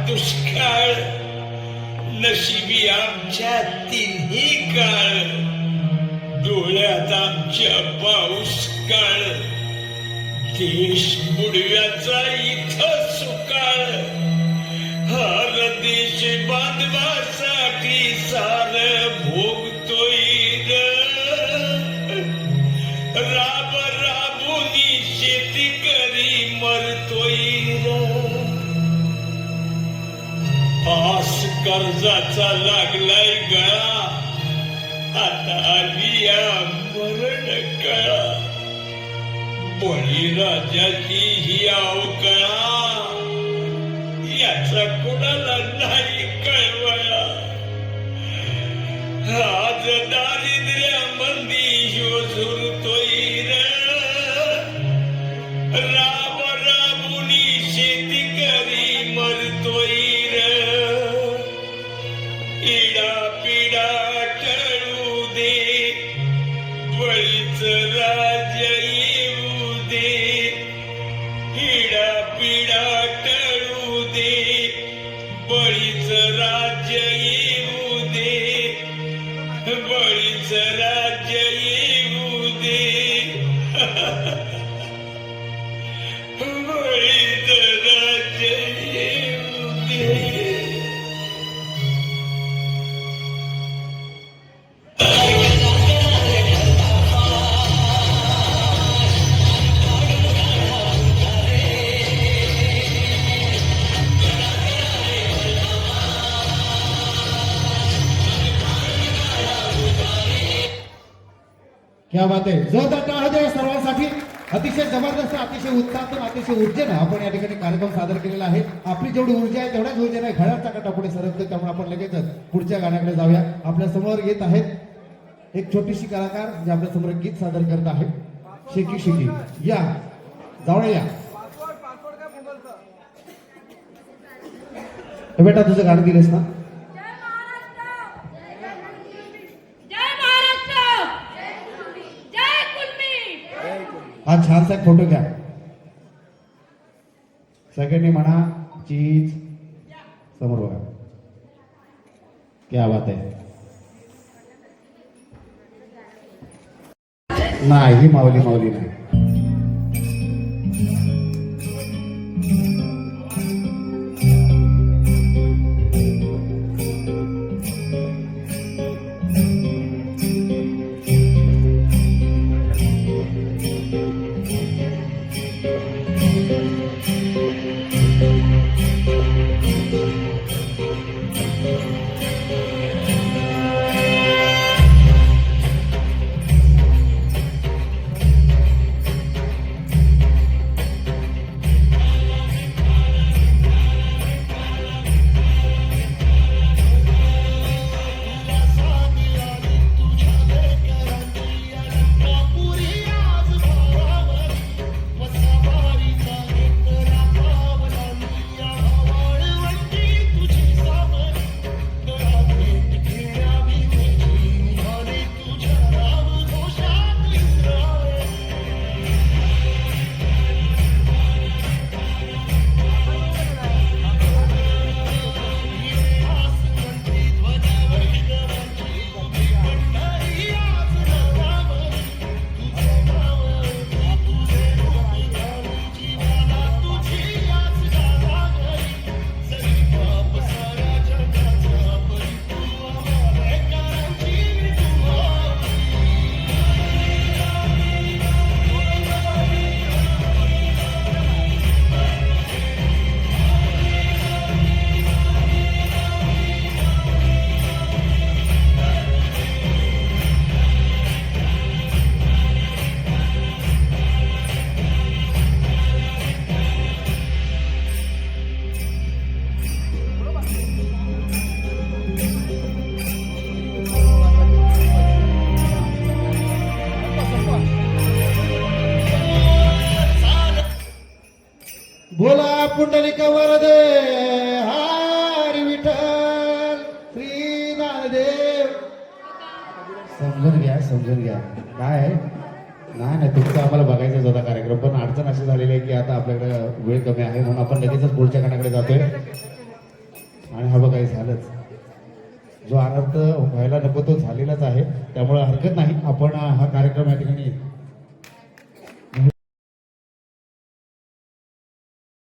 दुष्काळ नशिबी आमच्या तिन्ही काळ डोळ्यात आमच्या पाऊस काळ देश बुडव्याचा इथं सुकाळ हर देश बांधवासाठी सार भोगतोय राब राबुनी शेतकरी मरतोय पास कर्जाचा लागलाय गळा आता आली मरण कळा बळीराजाची ही अवकळा याचा कोणाला नाही कळवळा आज दारिद्र्यामंदी ह्यो झुरतोय राब राबुनी शेतकरी मरतोय इडा पिडा टळू दे बळीच राज येऊ दे इडा पिडा टळू दे बळीच राज्य येऊ दे बळीच राज्य येऊ दे बळीच राज्य येऊ दे क्या बात आहे जोरदार टाळ्या द्या सर्वांसाठी अतिशय जबरदस्त अतिशय उत्साहातून अतिशय ऊर्जेनं आपण या ठिकाणी कार्यक्रम सादर केलेला आहे आपली जेवढी ऊर्जा आहे तेवढ्याच ऊर्जेने घड्याळचा काटा पुढे सरकतो त्यामुळे आपण लगेचच पुढच्या गाण्याकडे जाऊया आपल्या समोर येत आहेत एक छोटीशी कलाकार जे आपल्या समोर एक गीत सादर करत आहे शेकी शेकी या जाऊया या बेटा तुझं गाणं दिलेस ना जय महाराष्ट्र जय कुणबी हा छानसा एक फोटो घ्या सगळ्यांनी म्हणा चीज समोर बघा क्या बात आहे नाही माऊली माऊली नाही बोला पुंडलिक वरदे हरी विठ्ठल श्री ज्ञानदेव समजून घ्या काय आहे नाही तुमचं आम्हाला बघायचाच होता कार्यक्रम पण अडचण अशी झालेली आहे की आता आपल्याकडे वेळ कमी आहे म्हणून आपण लगेचच पुढच्या गाण्याकडे जातोय आणि हा बघा हे झालंच. जो अनर्थ व्हायला नको तो झालेलाच आहे, त्यामुळे हरकत नाही. आपण हा कार्यक्रम या ठिकाणी